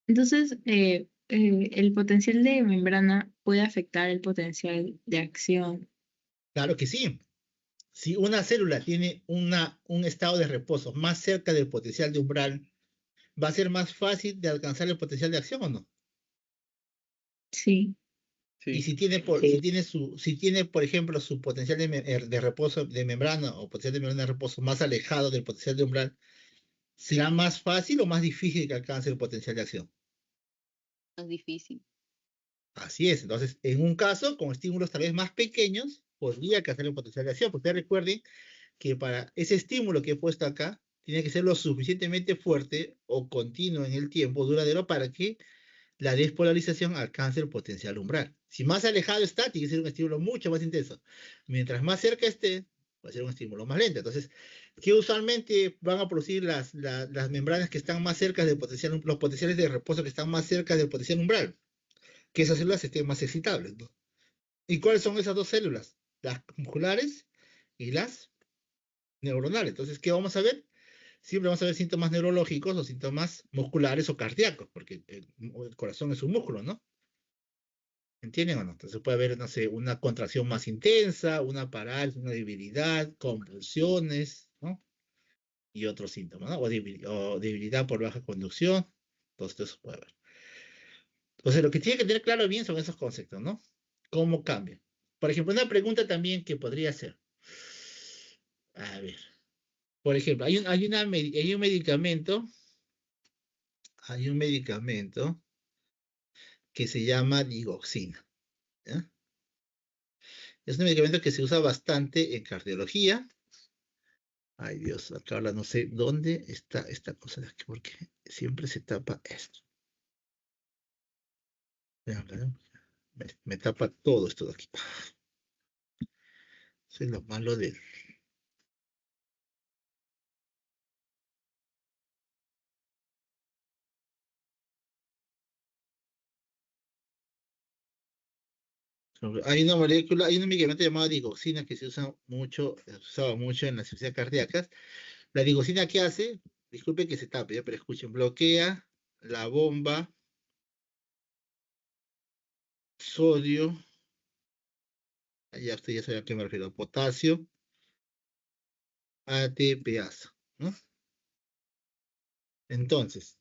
Speaker 7: entonces, el potencial de membrana puede afectar el potencial de acción.
Speaker 1: Claro que sí. Si una célula tiene un estado de reposo más cerca del potencial de umbral, ¿va a ser más fácil de alcanzar el potencial de acción o no?
Speaker 7: Sí.
Speaker 1: Y
Speaker 10: Sí.
Speaker 1: si tiene, por ejemplo, su potencial de reposo de membrana o potencial de membrana de reposo más alejado del potencial de umbral, ¿será más fácil o más difícil que alcance el potencial de acción?
Speaker 11: Más difícil.
Speaker 1: Así es. Entonces, en un caso, con estímulos tal vez más pequeños, podría alcanzar el potencial de acción. Porque recuerden que para ese estímulo que he puesto acá, tiene que ser lo suficientemente fuerte o continuo en el tiempo, duradero, para que la despolarización alcance el potencial umbral. Si más alejado está, tiene que ser un estímulo mucho más intenso. Mientras más cerca esté, va a ser un estímulo más lento. Entonces, ¿qué usualmente van a producir las membranas que están más cerca del potencial, los potenciales de reposo que están más cerca del potencial umbral? Que esas células estén más excitables, ¿no? ¿Y cuáles son esas dos células? Las musculares y las neuronales. Entonces, ¿qué vamos a ver? Siempre vamos a ver síntomas neurológicos o síntomas musculares o cardíacos, porque el corazón es un músculo, ¿no? ¿Entienden o no? Entonces puede haber, no sé, una contracción más intensa, una parálisis, una debilidad, convulsiones, ¿no? Y otros síntomas, ¿no? O debilidad por baja conducción. Todo eso puede haber. Entonces lo que tiene que tener claro bien son esos conceptos, ¿no? ¿Cómo cambian? Por ejemplo, una pregunta también que podría ser, a ver, por ejemplo, hay un medicamento que se llama digoxina, ¿ya? Es un medicamento que se usa bastante en cardiología. Ay Dios, acá ahora no sé dónde está esta cosa de aquí, porque siempre se tapa esto. Me tapa todo esto de aquí. Eso es lo malo de... Hay una molécula, hay un medicamento llamado digoxina que se usaba mucho en las insuficiencias cardíacas. La digoxina, ¿qué hace? Disculpe que se tape, pero escuchen, bloquea la bomba sodio, ya usted ya sabe a qué me refiero, potasio, ATPasa, ¿no? Entonces,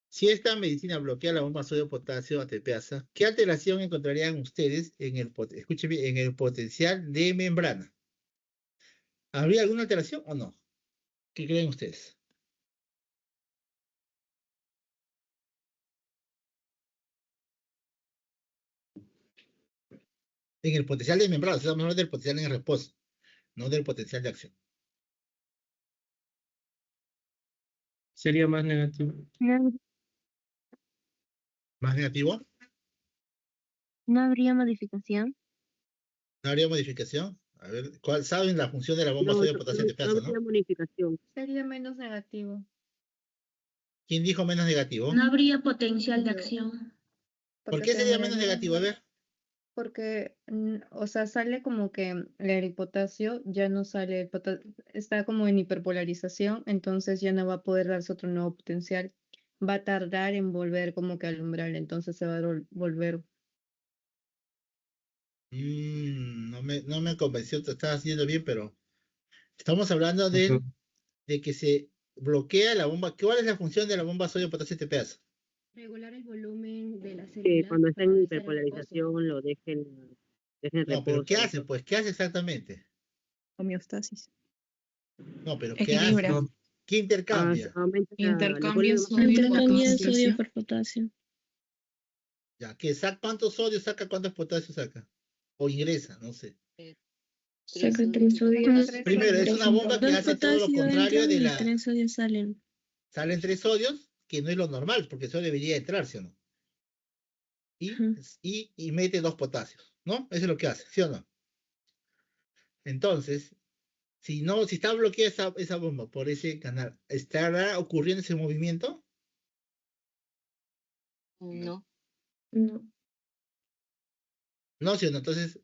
Speaker 1: si esta medicina bloquea la bomba sodio-potasio ATPasa, ¿qué alteración encontrarían ustedes escuchen bien, en el potencial de membrana? ¿Habría alguna alteración o no? ¿Qué creen ustedes? En el potencial de membrana, estamos hablando del potencial en reposo, no del potencial de acción.
Speaker 6: Sería más negativo.
Speaker 12: No,
Speaker 1: ¿Más negativo?
Speaker 12: no habría modificación.
Speaker 1: ¿No habría modificación? A ver, ¿saben la función de la bomba sodio-potasio
Speaker 4: no
Speaker 1: ATPasa, no?
Speaker 4: habría bonificación.
Speaker 2: Sería menos negativo.
Speaker 1: ¿Quién dijo menos negativo?
Speaker 8: No habría potencial de acción.
Speaker 1: ¿Por
Speaker 2: Porque
Speaker 1: qué
Speaker 2: se
Speaker 1: sería menos
Speaker 2: demoraría
Speaker 1: negativo? A ver.
Speaker 2: Porque, o sea, sale como que el potasio ya no sale, está como en hiperpolarización, entonces ya no va a poder darse otro nuevo potencial. Va a tardar en volver como que al umbral, entonces se va a volver.
Speaker 1: No me convenció, te estaba haciendo bien, pero estamos hablando
Speaker 6: Ujú.
Speaker 1: de que se bloquea la bomba. ¿Cuál es la función de la bomba sodio-potasio ATPasa?
Speaker 12: Regular el volumen de la
Speaker 4: Que
Speaker 12: célula
Speaker 4: cuando está en
Speaker 12: para estar en reposo.
Speaker 4: hiperpolarización lo dejen en
Speaker 1: No, pero ¿qué
Speaker 4: reposo.
Speaker 1: hace? Pues, ¿qué hace exactamente?
Speaker 5: Homeostasis.
Speaker 1: No, pero ¿qué hace?
Speaker 5: Equilibra.
Speaker 1: ¿Qué intercambia?
Speaker 4: Aumenta le
Speaker 5: Intercambia
Speaker 4: vuelve más
Speaker 5: sodio y
Speaker 12: Intercambia
Speaker 5: potasio.
Speaker 12: sodio por potasio.
Speaker 1: Ya, ¿cuántos sodios saca? ¿Cuántos potasios saca? O ingresa, no sé.
Speaker 12: Saca 3 sodios.
Speaker 1: Primero, es una bomba que
Speaker 12: 2
Speaker 1: hace todo lo
Speaker 12: potasios
Speaker 1: contrario
Speaker 12: entran
Speaker 1: de
Speaker 12: y
Speaker 1: la...
Speaker 12: 3 sodios salen.
Speaker 1: 3 sodios, que no es lo normal, porque eso debería entrar, ¿sí o no? y, y mete 2 potasios, ¿no? Eso es lo que hace, ¿sí o no? Entonces, si está bloqueada esa bomba por ese canal, ¿estará ocurriendo ese movimiento?
Speaker 11: No.
Speaker 12: No.
Speaker 1: No, ¿sí o no? Entonces,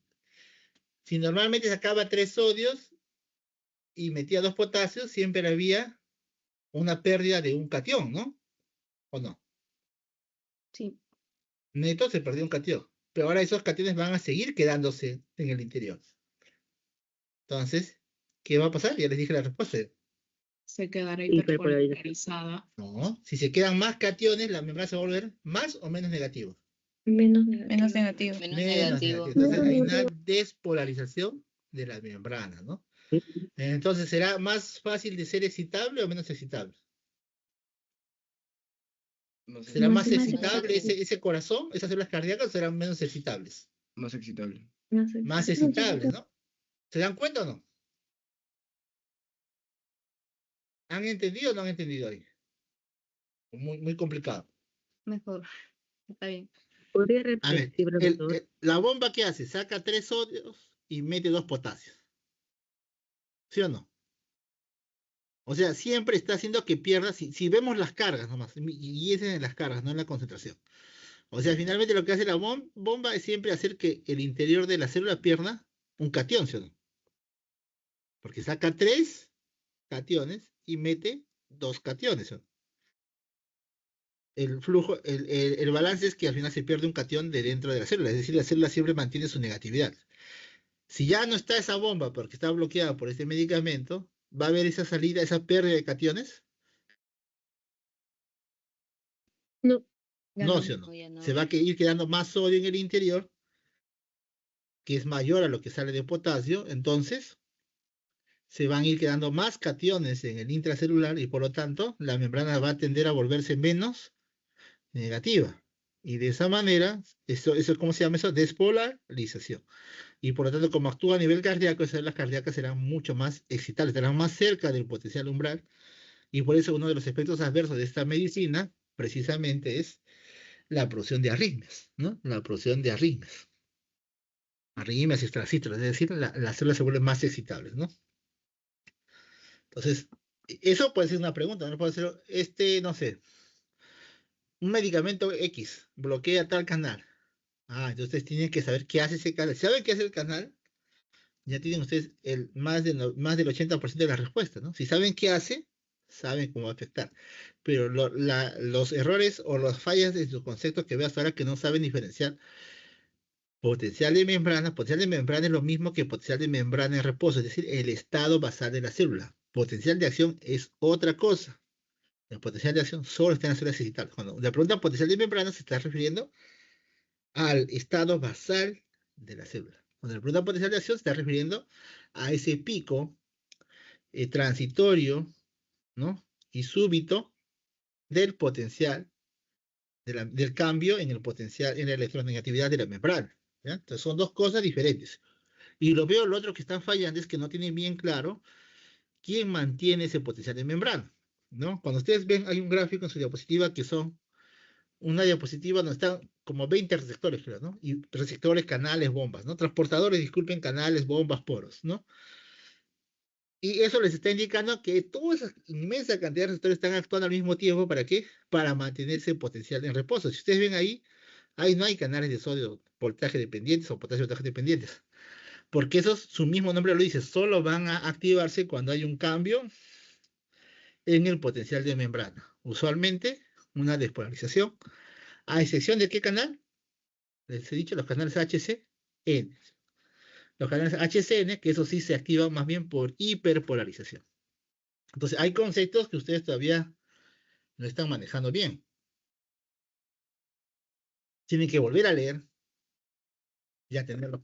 Speaker 1: si normalmente sacaba 3 sodios y metía 2 potasios, siempre había una pérdida de un catión, ¿no? ¿O no?
Speaker 2: Sí.
Speaker 1: Neto se perdió un catión, pero ahora esos cationes van a seguir quedándose en el interior. Entonces, ¿qué va a pasar? Ya les dije la respuesta.
Speaker 3: Se quedará
Speaker 4: Hiperpolarización.
Speaker 3: hiperpolarizada.
Speaker 1: No, si se quedan más cationes, la membrana se va a volver más o menos negativa.
Speaker 12: Menos
Speaker 5: Menos
Speaker 12: negativo.
Speaker 5: negativo.
Speaker 11: Menos
Speaker 1: Menos
Speaker 11: negativo.
Speaker 1: negativa. Entonces hay una despolarización de la membrana, ¿no? Entonces, ¿será más fácil de ser excitable o menos excitable? ¿Será más excitable ese corazón, esas células cardíacas, o serán menos excitables?
Speaker 10: Más excitable.
Speaker 1: Más excitables, ¿no? ¿Se dan cuenta o no? ¿Han entendido o no han entendido ahí? Muy, muy complicado.
Speaker 2: Mejor. Está bien.
Speaker 4: ¿Podría
Speaker 1: A ver,
Speaker 4: repetir, profesor?
Speaker 1: la bomba, ¿qué hace? Saca 3 sodios y mete 2 potasios. ¿Sí o no? O sea, siempre está haciendo que pierda, si vemos las cargas nomás, y es en las cargas, no en la concentración. O sea, finalmente lo que hace la bomba es siempre hacer que el interior de la célula pierda un catión, ¿sí o no? Porque saca 3 cationes y mete 2 cationes, ¿sí o no? El flujo, el balance es que al final se pierde un catión de dentro de la célula, es decir, la célula siempre mantiene su negatividad. Si ya no está esa bomba porque está bloqueada por este medicamento, ¿va a haber esa salida, esa pérdida de cationes?
Speaker 12: No.
Speaker 1: No, ¿sí o no?
Speaker 11: No, ya no.
Speaker 1: Se va a ir quedando más sodio en el interior, que es mayor a lo que sale de potasio, entonces se van a ir quedando más cationes en el intracelular y por lo tanto la membrana va a tender a volverse menos negativa. Y de esa manera, eso ¿cómo se llama eso? Despolarización. Y por lo tanto, como actúa a nivel cardíaco, esas células cardíacas serán mucho más excitables, estarán más cerca del potencial umbral. Y por eso uno de los efectos adversos de esta medicina, precisamente, es la producción de arritmias, ¿no? La producción de arritmias. Arritmias extracítolas, es decir, las células se vuelven más excitables, ¿no? Entonces, eso puede ser una pregunta, ¿no? Puede ser, no sé, un medicamento X bloquea tal canal. Ah, entonces ustedes tienen que saber qué hace ese canal. Si saben qué hace el canal, ya tienen ustedes más del 80% de la respuesta, ¿no? Si saben qué hace, saben cómo va a afectar. Pero los errores o las fallas de sus conceptos que veo hasta ahora que no saben diferenciar potencial de membrana es lo mismo que potencial de membrana en reposo, es decir, el estado basal de la célula. Potencial de acción es otra cosa. El potencial de acción solo está en las células excitables. Cuando le preguntan potencial de membrana, se está refiriendo al estado basal de la célula. Cuando le preguntan potencial de acción, se está refiriendo a ese pico transitorio, ¿no? Y súbito del potencial, del cambio en el potencial, en la electronegatividad de la membrana. ¿Ya? Entonces son dos cosas diferentes. Y lo otro que están fallando es que no tienen bien claro quién mantiene ese potencial de membrana, ¿no? Cuando ustedes ven, hay un gráfico en su diapositiva que son una diapositiva donde están como 20 receptores, creo, ¿no? Y receptores, canales, bombas, ¿no? Transportadores, disculpen, canales, bombas, poros, ¿no? Y eso les está indicando que toda esa inmensa cantidad de receptores están actuando al mismo tiempo. ¿Para qué? Para mantenerse potencial en reposo. Si ustedes ven ahí no hay canales de sodio voltaje dependientes o potasio voltaje dependientes. Porque esos, su mismo nombre lo dice, solo van a activarse cuando hay un cambio en el potencial de membrana. Usualmente, una despolarización. ¿A excepción de qué canal? Les he dicho, los canales HCN. Los canales HCN, que eso sí se activan más bien por hiperpolarización. Entonces, hay conceptos que ustedes todavía no están manejando bien. Tienen que volver a leer, ya tenerlo.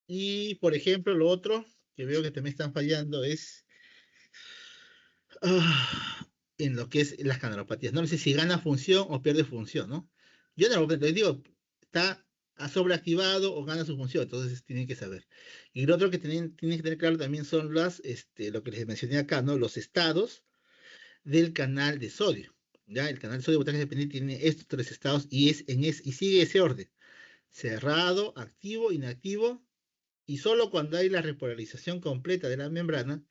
Speaker 1: Y, por ejemplo, lo otro que veo que también están fallando es en lo que es las canalopatías. No sé si gana función o pierde función, ¿no? Yo no les digo, está sobreactivado o gana su función, entonces tienen que saber. Y lo otro que tienen que tener claro también son lo que les mencioné acá, ¿no? Los estados del canal de sodio. Ya, el canal de sodio potasio dependiente tiene estos tres estados y y sigue ese orden. Cerrado, activo, inactivo, y solo cuando hay la repolarización completa de la membrana,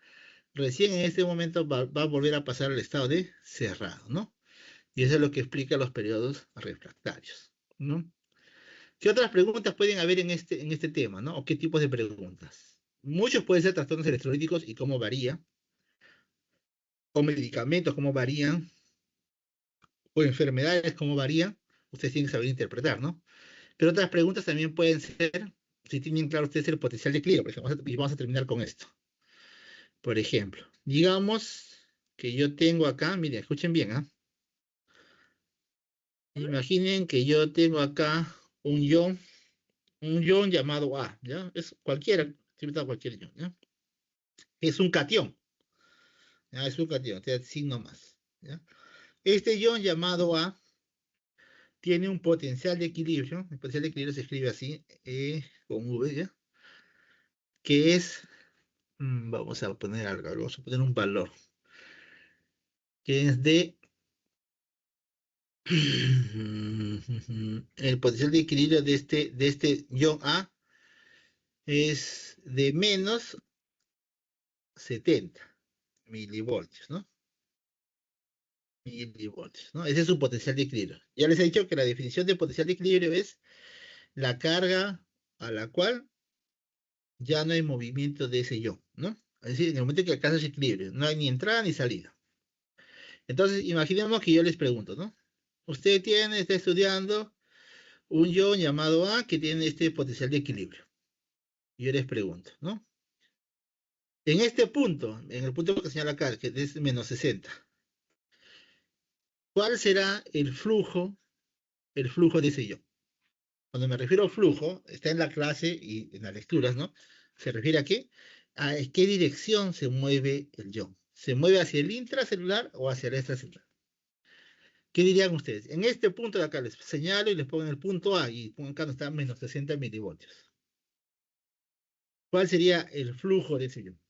Speaker 1: recién en este momento va a volver a pasar al estado de cerrado, ¿no? Y eso es lo que explica los periodos refractarios, ¿no? ¿Qué otras preguntas pueden haber en este tema, ¿no? ¿O qué tipos de preguntas? Muchos pueden ser trastornos electrolíticos y cómo varía, o medicamentos, cómo varían, o enfermedades, cómo varían. Ustedes tienen que saber interpretar, ¿no? Pero otras preguntas también pueden ser, si tienen claro ustedes el potencial de equilibrio, por ejemplo, y vamos a terminar con esto. Por ejemplo, digamos que yo tengo acá, miren, escuchen bien, ¿ah? Imaginen que yo tengo acá un ion llamado A, ¿ya? Es cualquiera, siempre está cualquier ion, ¿ya? Es un cation, ¿ya? Es un cation, tiene signo más, ¿ya? Este ion llamado A tiene un potencial de equilibrio, el potencial de equilibrio se escribe así, con V, ¿ya? Que es, vamos a poner algo, vamos a poner un valor, que es de, el potencial de equilibrio de este ion A es de menos 70 milivoltios, ¿no? Milivoltios, ¿no? Ese es su potencial de equilibrio. Ya les he dicho que la definición de potencial de equilibrio es la carga a la cual ya no hay movimiento de ese ion, ¿no? Es decir, en el momento que alcanza ese equilibrio, no hay ni entrada ni salida. Entonces, imaginemos que yo les pregunto, ¿no? Usted está estudiando un ion llamado A que tiene este potencial de equilibrio. Y yo les pregunto, ¿no? En este punto, en el punto que señala acá, que es menos 60, ¿cuál será el flujo de ese ion? Cuando me refiero al flujo, está en la clase y en las lecturas, ¿no? ¿Se refiere a qué? A qué dirección se mueve el ion. ¿Se mueve hacia el intracelular o hacia el extracelular? ¿Qué dirían ustedes? En este punto de acá les señalo y les pongo en el punto A y pongo acá donde está menos 60 milivoltios. ¿Cuál sería el flujo de ese ion?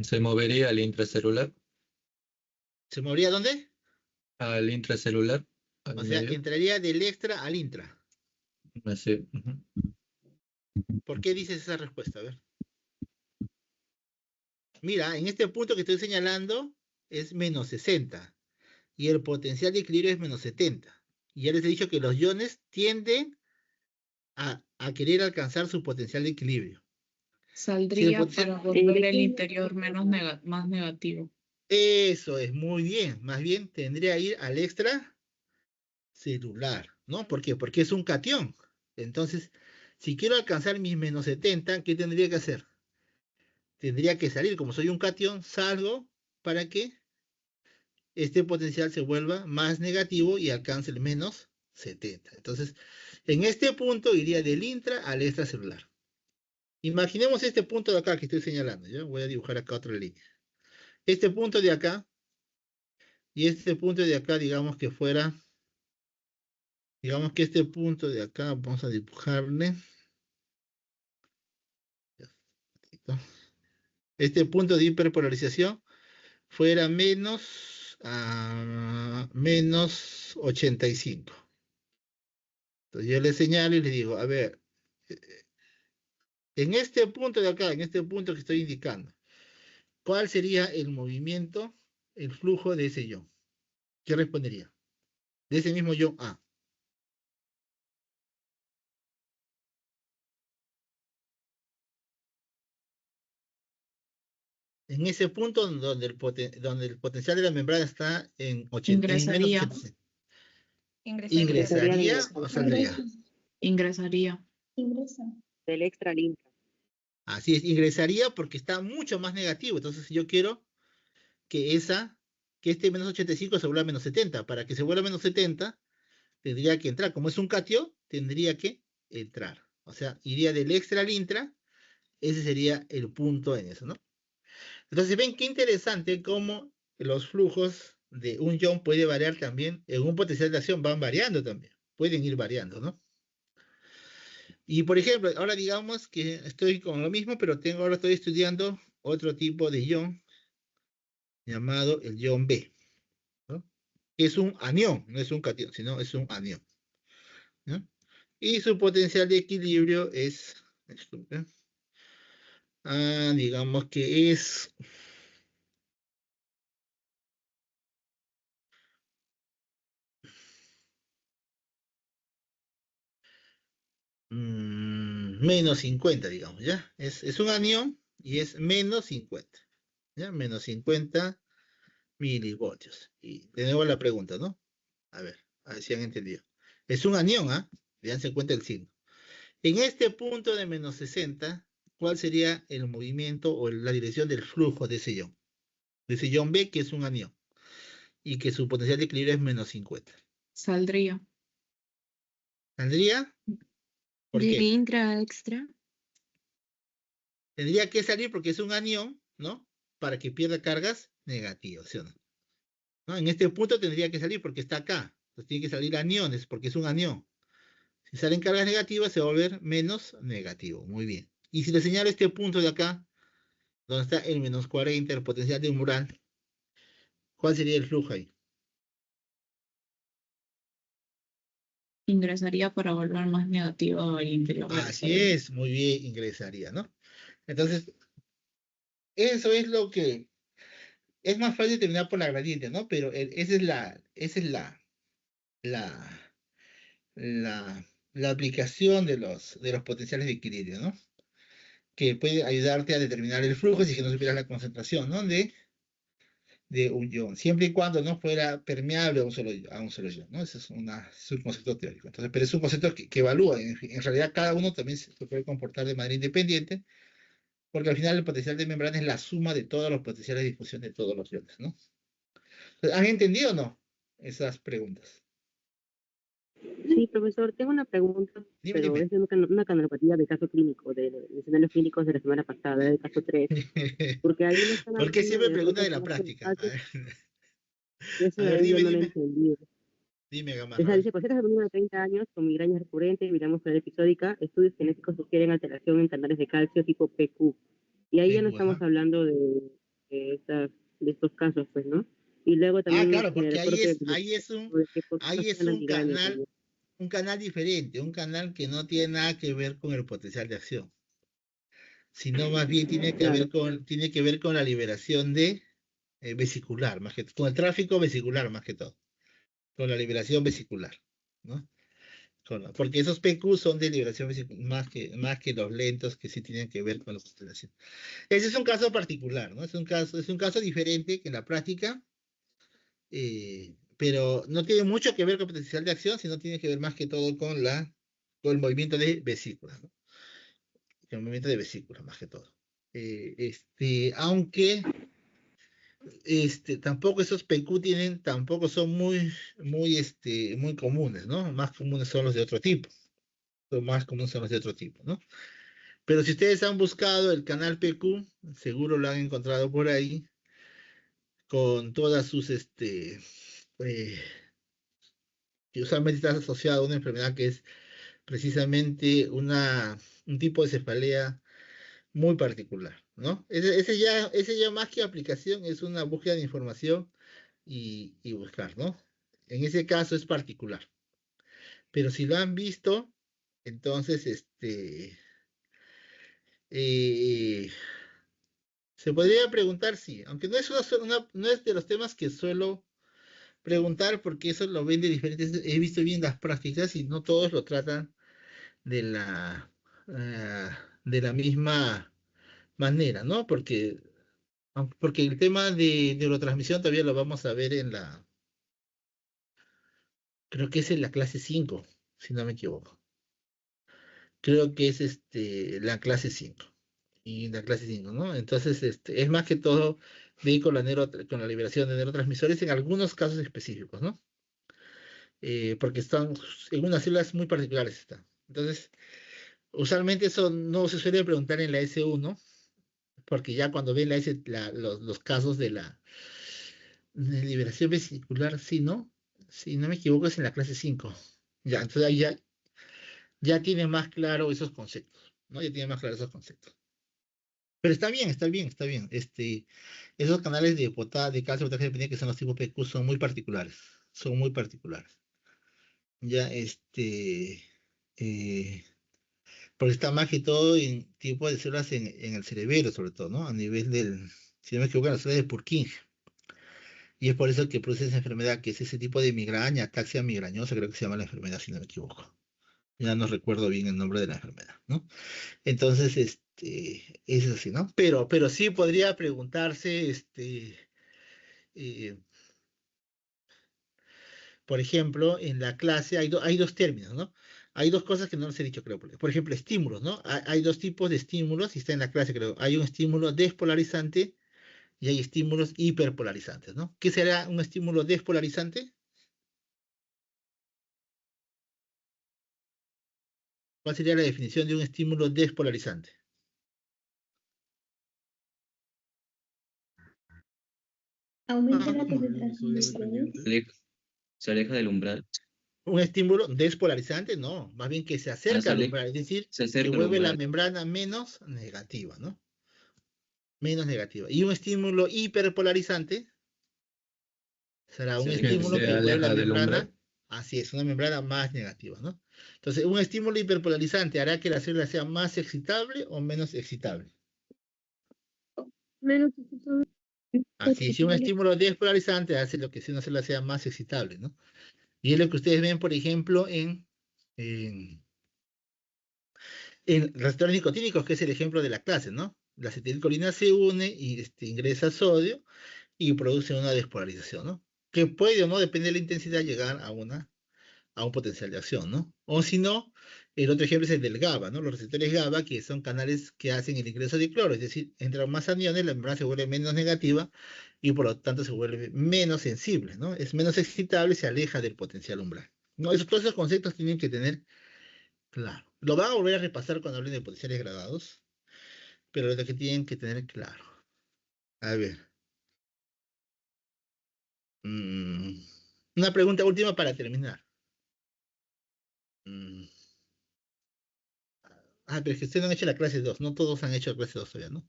Speaker 10: Se movería al intracelular,
Speaker 1: ¿Se movería dónde?
Speaker 10: al intracelular, al
Speaker 1: O sea,
Speaker 10: medio.
Speaker 1: entraría del extra al intra.
Speaker 10: Así, ujú.
Speaker 1: ¿Por qué dices esa respuesta? A ver. Mira, en este punto que estoy señalando es menos 60 y el potencial de equilibrio es menos 70. Y ya les he dicho que los iones tienden a querer alcanzar su potencial de equilibrio. Si el
Speaker 3: Saldría
Speaker 1: potencial-
Speaker 3: para volver el interior más negativo.
Speaker 1: Eso es muy bien. Más bien tendría que ir al extracelular, ¿no? ¿Por qué? Porque es un cation. Entonces, si quiero alcanzar mis menos 70, ¿qué tendría que hacer? Tendría que salir, como soy un cation, salgo para que este potencial se vuelva más negativo y alcance el menos 70. Entonces, en este punto iría del intra al extracelular. Imaginemos este punto de acá que estoy señalando. ¿Ya? Voy a dibujar acá otra línea. Este punto de acá y este punto de acá, digamos que fuera, digamos que este punto de acá, vamos a dibujarle. Este punto de hiperpolarización fuera menos 85. Entonces yo le señalo y le digo, a ver, en este punto de acá, en este punto que estoy indicando, ¿cuál sería el movimiento, el flujo de ese ion? ¿Qué respondería? De ese mismo ion A. En ese punto donde el potencial de la membrana está en menos
Speaker 3: Ingresaría.
Speaker 1: 80.
Speaker 5: Ingresaría.
Speaker 1: ¿Ingresaría o saldría?
Speaker 3: Ingresaría.
Speaker 4: Del extra al intra.
Speaker 1: Así es, ingresaría porque está mucho más negativo. Entonces yo quiero que este menos 85 se vuelva menos 70. Para que se vuelva menos 70, tendría que entrar. Como es un cation, tendría que entrar. O sea, iría del extra al intra. Ese sería el punto en eso, ¿no? Entonces, ven qué interesante cómo los flujos de un ion puede variar también. En un potencial de acción van variando también. Pueden ir variando, ¿no? Y por ejemplo, ahora digamos que estoy con lo mismo, pero ahora estoy estudiando otro tipo de ion llamado el ion B, ¿no? Que es un anión, no es un catión, sino es un anión, ¿no? Y su potencial de equilibrio es, disculpe, digamos que es menos 50, digamos, ¿ya? Es un anión y es menos 50, ¿ya? Menos 50 milivoltios. Y de nuevo la pregunta, ¿no? A ver si han entendido. Es un anión, ¿ah? Dense cuenta el signo. En este punto de menos 60, ¿cuál sería el movimiento o la dirección del flujo de ese ion? De ese ion B, que es un anión, y que su potencial de equilibrio es menos 50.
Speaker 3: Saldría.
Speaker 1: ¿Saldría? ¿Por
Speaker 7: ¿De
Speaker 1: qué?
Speaker 7: intra a extra?
Speaker 1: Tendría que salir porque es un anión, ¿no? Para que pierda cargas negativas, ¿sí o no? ¿No? En este punto tendría que salir porque está acá. Entonces tiene que salir aniones porque es un anión. Si salen cargas negativas, se va a volver menos negativo. Muy bien. Y si le señalo este punto de acá, donde está el menos 40, el potencial de umbral, ¿cuál sería el flujo ahí?
Speaker 3: Ingresaría para volver más negativo al interior de la
Speaker 1: Así
Speaker 3: célula.
Speaker 1: es, muy bien, ingresaría, ¿no? Entonces, eso es lo que es más fácil terminar por la gradiente, ¿no? Pero la, la aplicación de los potenciales de equilibrio, ¿no? Que puede ayudarte a determinar el flujo si es que no supieras la concentración, ¿no? De un ion, siempre y cuando no fuera permeable a un solo ion, ¿no? Ese es un concepto teórico. Entonces, pero es un concepto que evalúa. En realidad, cada uno también se puede comportar de manera independiente, porque al final el potencial de membrana es la suma de todos los potenciales de difusión de todos los iones, ¿no? Entonces, ¿han entendido o no esas preguntas?
Speaker 4: Sí, profesor, tengo una pregunta,
Speaker 1: Dime,
Speaker 4: pero
Speaker 1: dime.
Speaker 4: es una canalopatía de caso clínico, de los escenarios clínicos de la semana pasada, del caso 3, porque ahí no están
Speaker 1: ¿Por qué
Speaker 4: hablando
Speaker 1: siempre
Speaker 4: de
Speaker 1: pregunta
Speaker 4: rocas
Speaker 1: de la
Speaker 4: más
Speaker 1: práctica?
Speaker 4: fáciles, y eso
Speaker 1: A ver,
Speaker 4: yo
Speaker 1: dime,
Speaker 4: no lo he
Speaker 1: dime.
Speaker 4: entendido.
Speaker 1: Dime, Gamarra,
Speaker 4: O
Speaker 1: a
Speaker 4: sea,
Speaker 1: ver.
Speaker 4: dice, pacientes de menor de 30 años con migrañas recurrentes, migraña muscular episódica, estudios genéticos sugieren alteración en canales de calcio tipo PQ. Y ahí ya no
Speaker 1: PQ,
Speaker 4: estamos
Speaker 1: ajá.
Speaker 4: hablando de estos casos, pues, ¿no? Y luego también
Speaker 1: Claro, porque
Speaker 4: recuerdo que por qué
Speaker 1: ahí
Speaker 4: causa
Speaker 1: es
Speaker 4: la migraña también.
Speaker 1: un canal diferente, un canal que no tiene nada que ver con el potencial de acción, sino más bien
Speaker 4: Claro,
Speaker 1: tiene que ver con la liberación de vesicular, más que con el tráfico vesicular más que todo, con la liberación vesicular, ¿no? Porque esos PQ son de liberación vesicular más que los lentos que sí tienen que ver con la oxidación. Ese es un caso particular, ¿no? Es un caso diferente que en la práctica, pero no tiene mucho que ver con el potencial de acción, sino tiene que ver más que todo con con el movimiento de vesículas, ¿no? Con el movimiento de vesículas más que todo. Aunque tampoco esos PQ tampoco son muy comunes, ¿no? Más comunes son los de otro tipo. Los más comunes son los de otro tipo, ¿no? Pero si ustedes han buscado el canal PQ, seguro lo han encontrado por ahí, con todas sus, eh, que usualmente está asociado a una enfermedad que es precisamente un tipo de cefalea muy particular, ¿no? Ese ya más que aplicación es una búsqueda de información y buscar, ¿no? En ese caso es particular. Pero si lo han visto, entonces, eh, se podría preguntar, sí, aunque no es, no es de los temas que suelo preguntar, porque eso lo ven de diferentes, he visto bien las prácticas y no todos lo tratan de de la misma manera, ¿no? Porque el tema de neurotransmisión todavía lo vamos a ver creo que es en la clase 5 si no me equivoco. Creo que es la clase 5 y la clase 5, ¿no? Entonces, es más que todo de ir con con la liberación de neurotransmisores en algunos casos específicos, ¿no? Porque están en unas células muy particulares están. Entonces, usualmente eso no se suele preguntar en la S1, porque ya cuando ven los casos de liberación vesicular, sí, ¿no? Si no me equivoco, es en la clase 5. Ya, entonces ahí ya tiene más claro esos conceptos, ¿no? Ya tiene más claro esos conceptos. Pero está bien, está bien, está bien. Esos canales de de calcio, potasio dependiente que son los tipos PQ son muy particulares. Son muy particulares. Ya, eh, porque está más que todo en tipo de células en el cerebelo, sobre todo, ¿no? A nivel si no me equivoco, las células de Purkinje. Y es por eso que produce esa enfermedad, que es ese tipo de migraña, ataxia migrañosa, creo que se llama la enfermedad, si no me equivoco. Ya no recuerdo bien el nombre de la enfermedad, ¿no? Entonces, es así, ¿no? Pero sí podría preguntarse, eh, por ejemplo, en la clase hay dos términos, ¿no? Hay dos cosas que no les he dicho, creo. Por ejemplo, estímulos, ¿no? Hay dos tipos de estímulos, y está en la clase, creo. Hay un estímulo despolarizante y hay estímulos hiperpolarizantes, ¿no? ¿Qué será un estímulo despolarizante? ¿Cuál sería la definición de un estímulo despolarizante?
Speaker 12: Aumenta la
Speaker 6: Mayor el
Speaker 12: penetración
Speaker 6: sodio
Speaker 12: neuronal.
Speaker 6: dependiente.
Speaker 13: Se aleja del umbral.
Speaker 1: Un estímulo despolarizante, no, más bien que se acerca al umbral, es decir,
Speaker 13: se
Speaker 1: que
Speaker 13: acerca al
Speaker 1: vuelve la
Speaker 13: umbral.
Speaker 1: membrana menos negativa, ¿no? Menos negativa. Y un estímulo hiperpolarizante será un
Speaker 13: Se aleja
Speaker 10: Que
Speaker 13: del
Speaker 1: estímulo
Speaker 10: se
Speaker 1: que
Speaker 13: umbral.
Speaker 1: vuelve la
Speaker 10: aleja del
Speaker 1: membrana,
Speaker 10: umbral.
Speaker 1: así es, una membrana más negativa, ¿no? Entonces, un estímulo hiperpolarizante hará que la célula sea más excitable o menos excitable.
Speaker 12: Menos
Speaker 1: Así, si un estímulo despolarizante hace lo que si una célula sea más excitable, ¿no? Y es lo que ustedes ven, por ejemplo, en receptores nicotínicos, que es el ejemplo de la clase, ¿no? La acetilcolina se une y ingresa sodio y produce una despolarización, ¿no? Que puede o no, depende de la intensidad, llegar a un potencial de acción, ¿no? O si no, el otro ejemplo es el del GABA, ¿no? Los receptores GABA, que son canales que hacen el ingreso de cloro, es decir, entran más aniones, la membrana se vuelve menos negativa y por lo tanto se vuelve menos sensible, ¿no? Es menos excitable y se aleja del potencial umbral. ¿No? Todos esos conceptos tienen que tener claro. Lo van a volver a repasar cuando hablen de potenciales gradados, pero lo que tienen que tener claro. A ver. Una pregunta última para terminar. Mm, pero es que ustedes no han hecho la clase 2, no todos han hecho la clase 2 todavía, ¿no?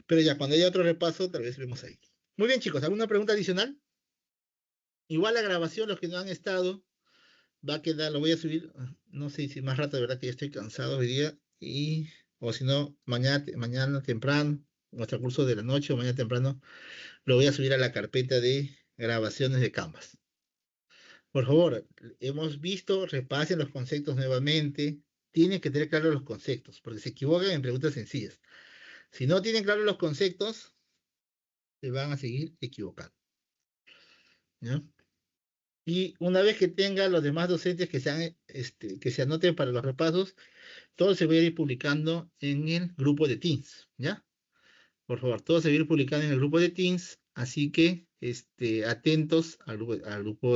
Speaker 1: Pero ya, cuando haya otro repaso, tal vez vemos ahí. Muy bien, chicos, ¿alguna pregunta adicional? Igual la grabación, los que no han estado, va a quedar, lo voy a subir, no sé si más rato, de verdad que ya estoy cansado hoy día, o si no, mañana temprano, nuestro curso de la noche o mañana temprano, lo voy a subir a la carpeta de grabaciones de Canvas. Por favor, hemos visto, repasen los conceptos nuevamente, tienen que tener claros los conceptos, porque se equivocan en preguntas sencillas. Si no tienen claros los conceptos, se van a seguir equivocando. ¿Ya? Y una vez que tengan los demás docentes que se anoten para los repasos, todo se va a ir publicando en el grupo de Teams, ¿ya? Por favor, todo se va a ir publicando en el grupo de Teams, así que atentos al grupo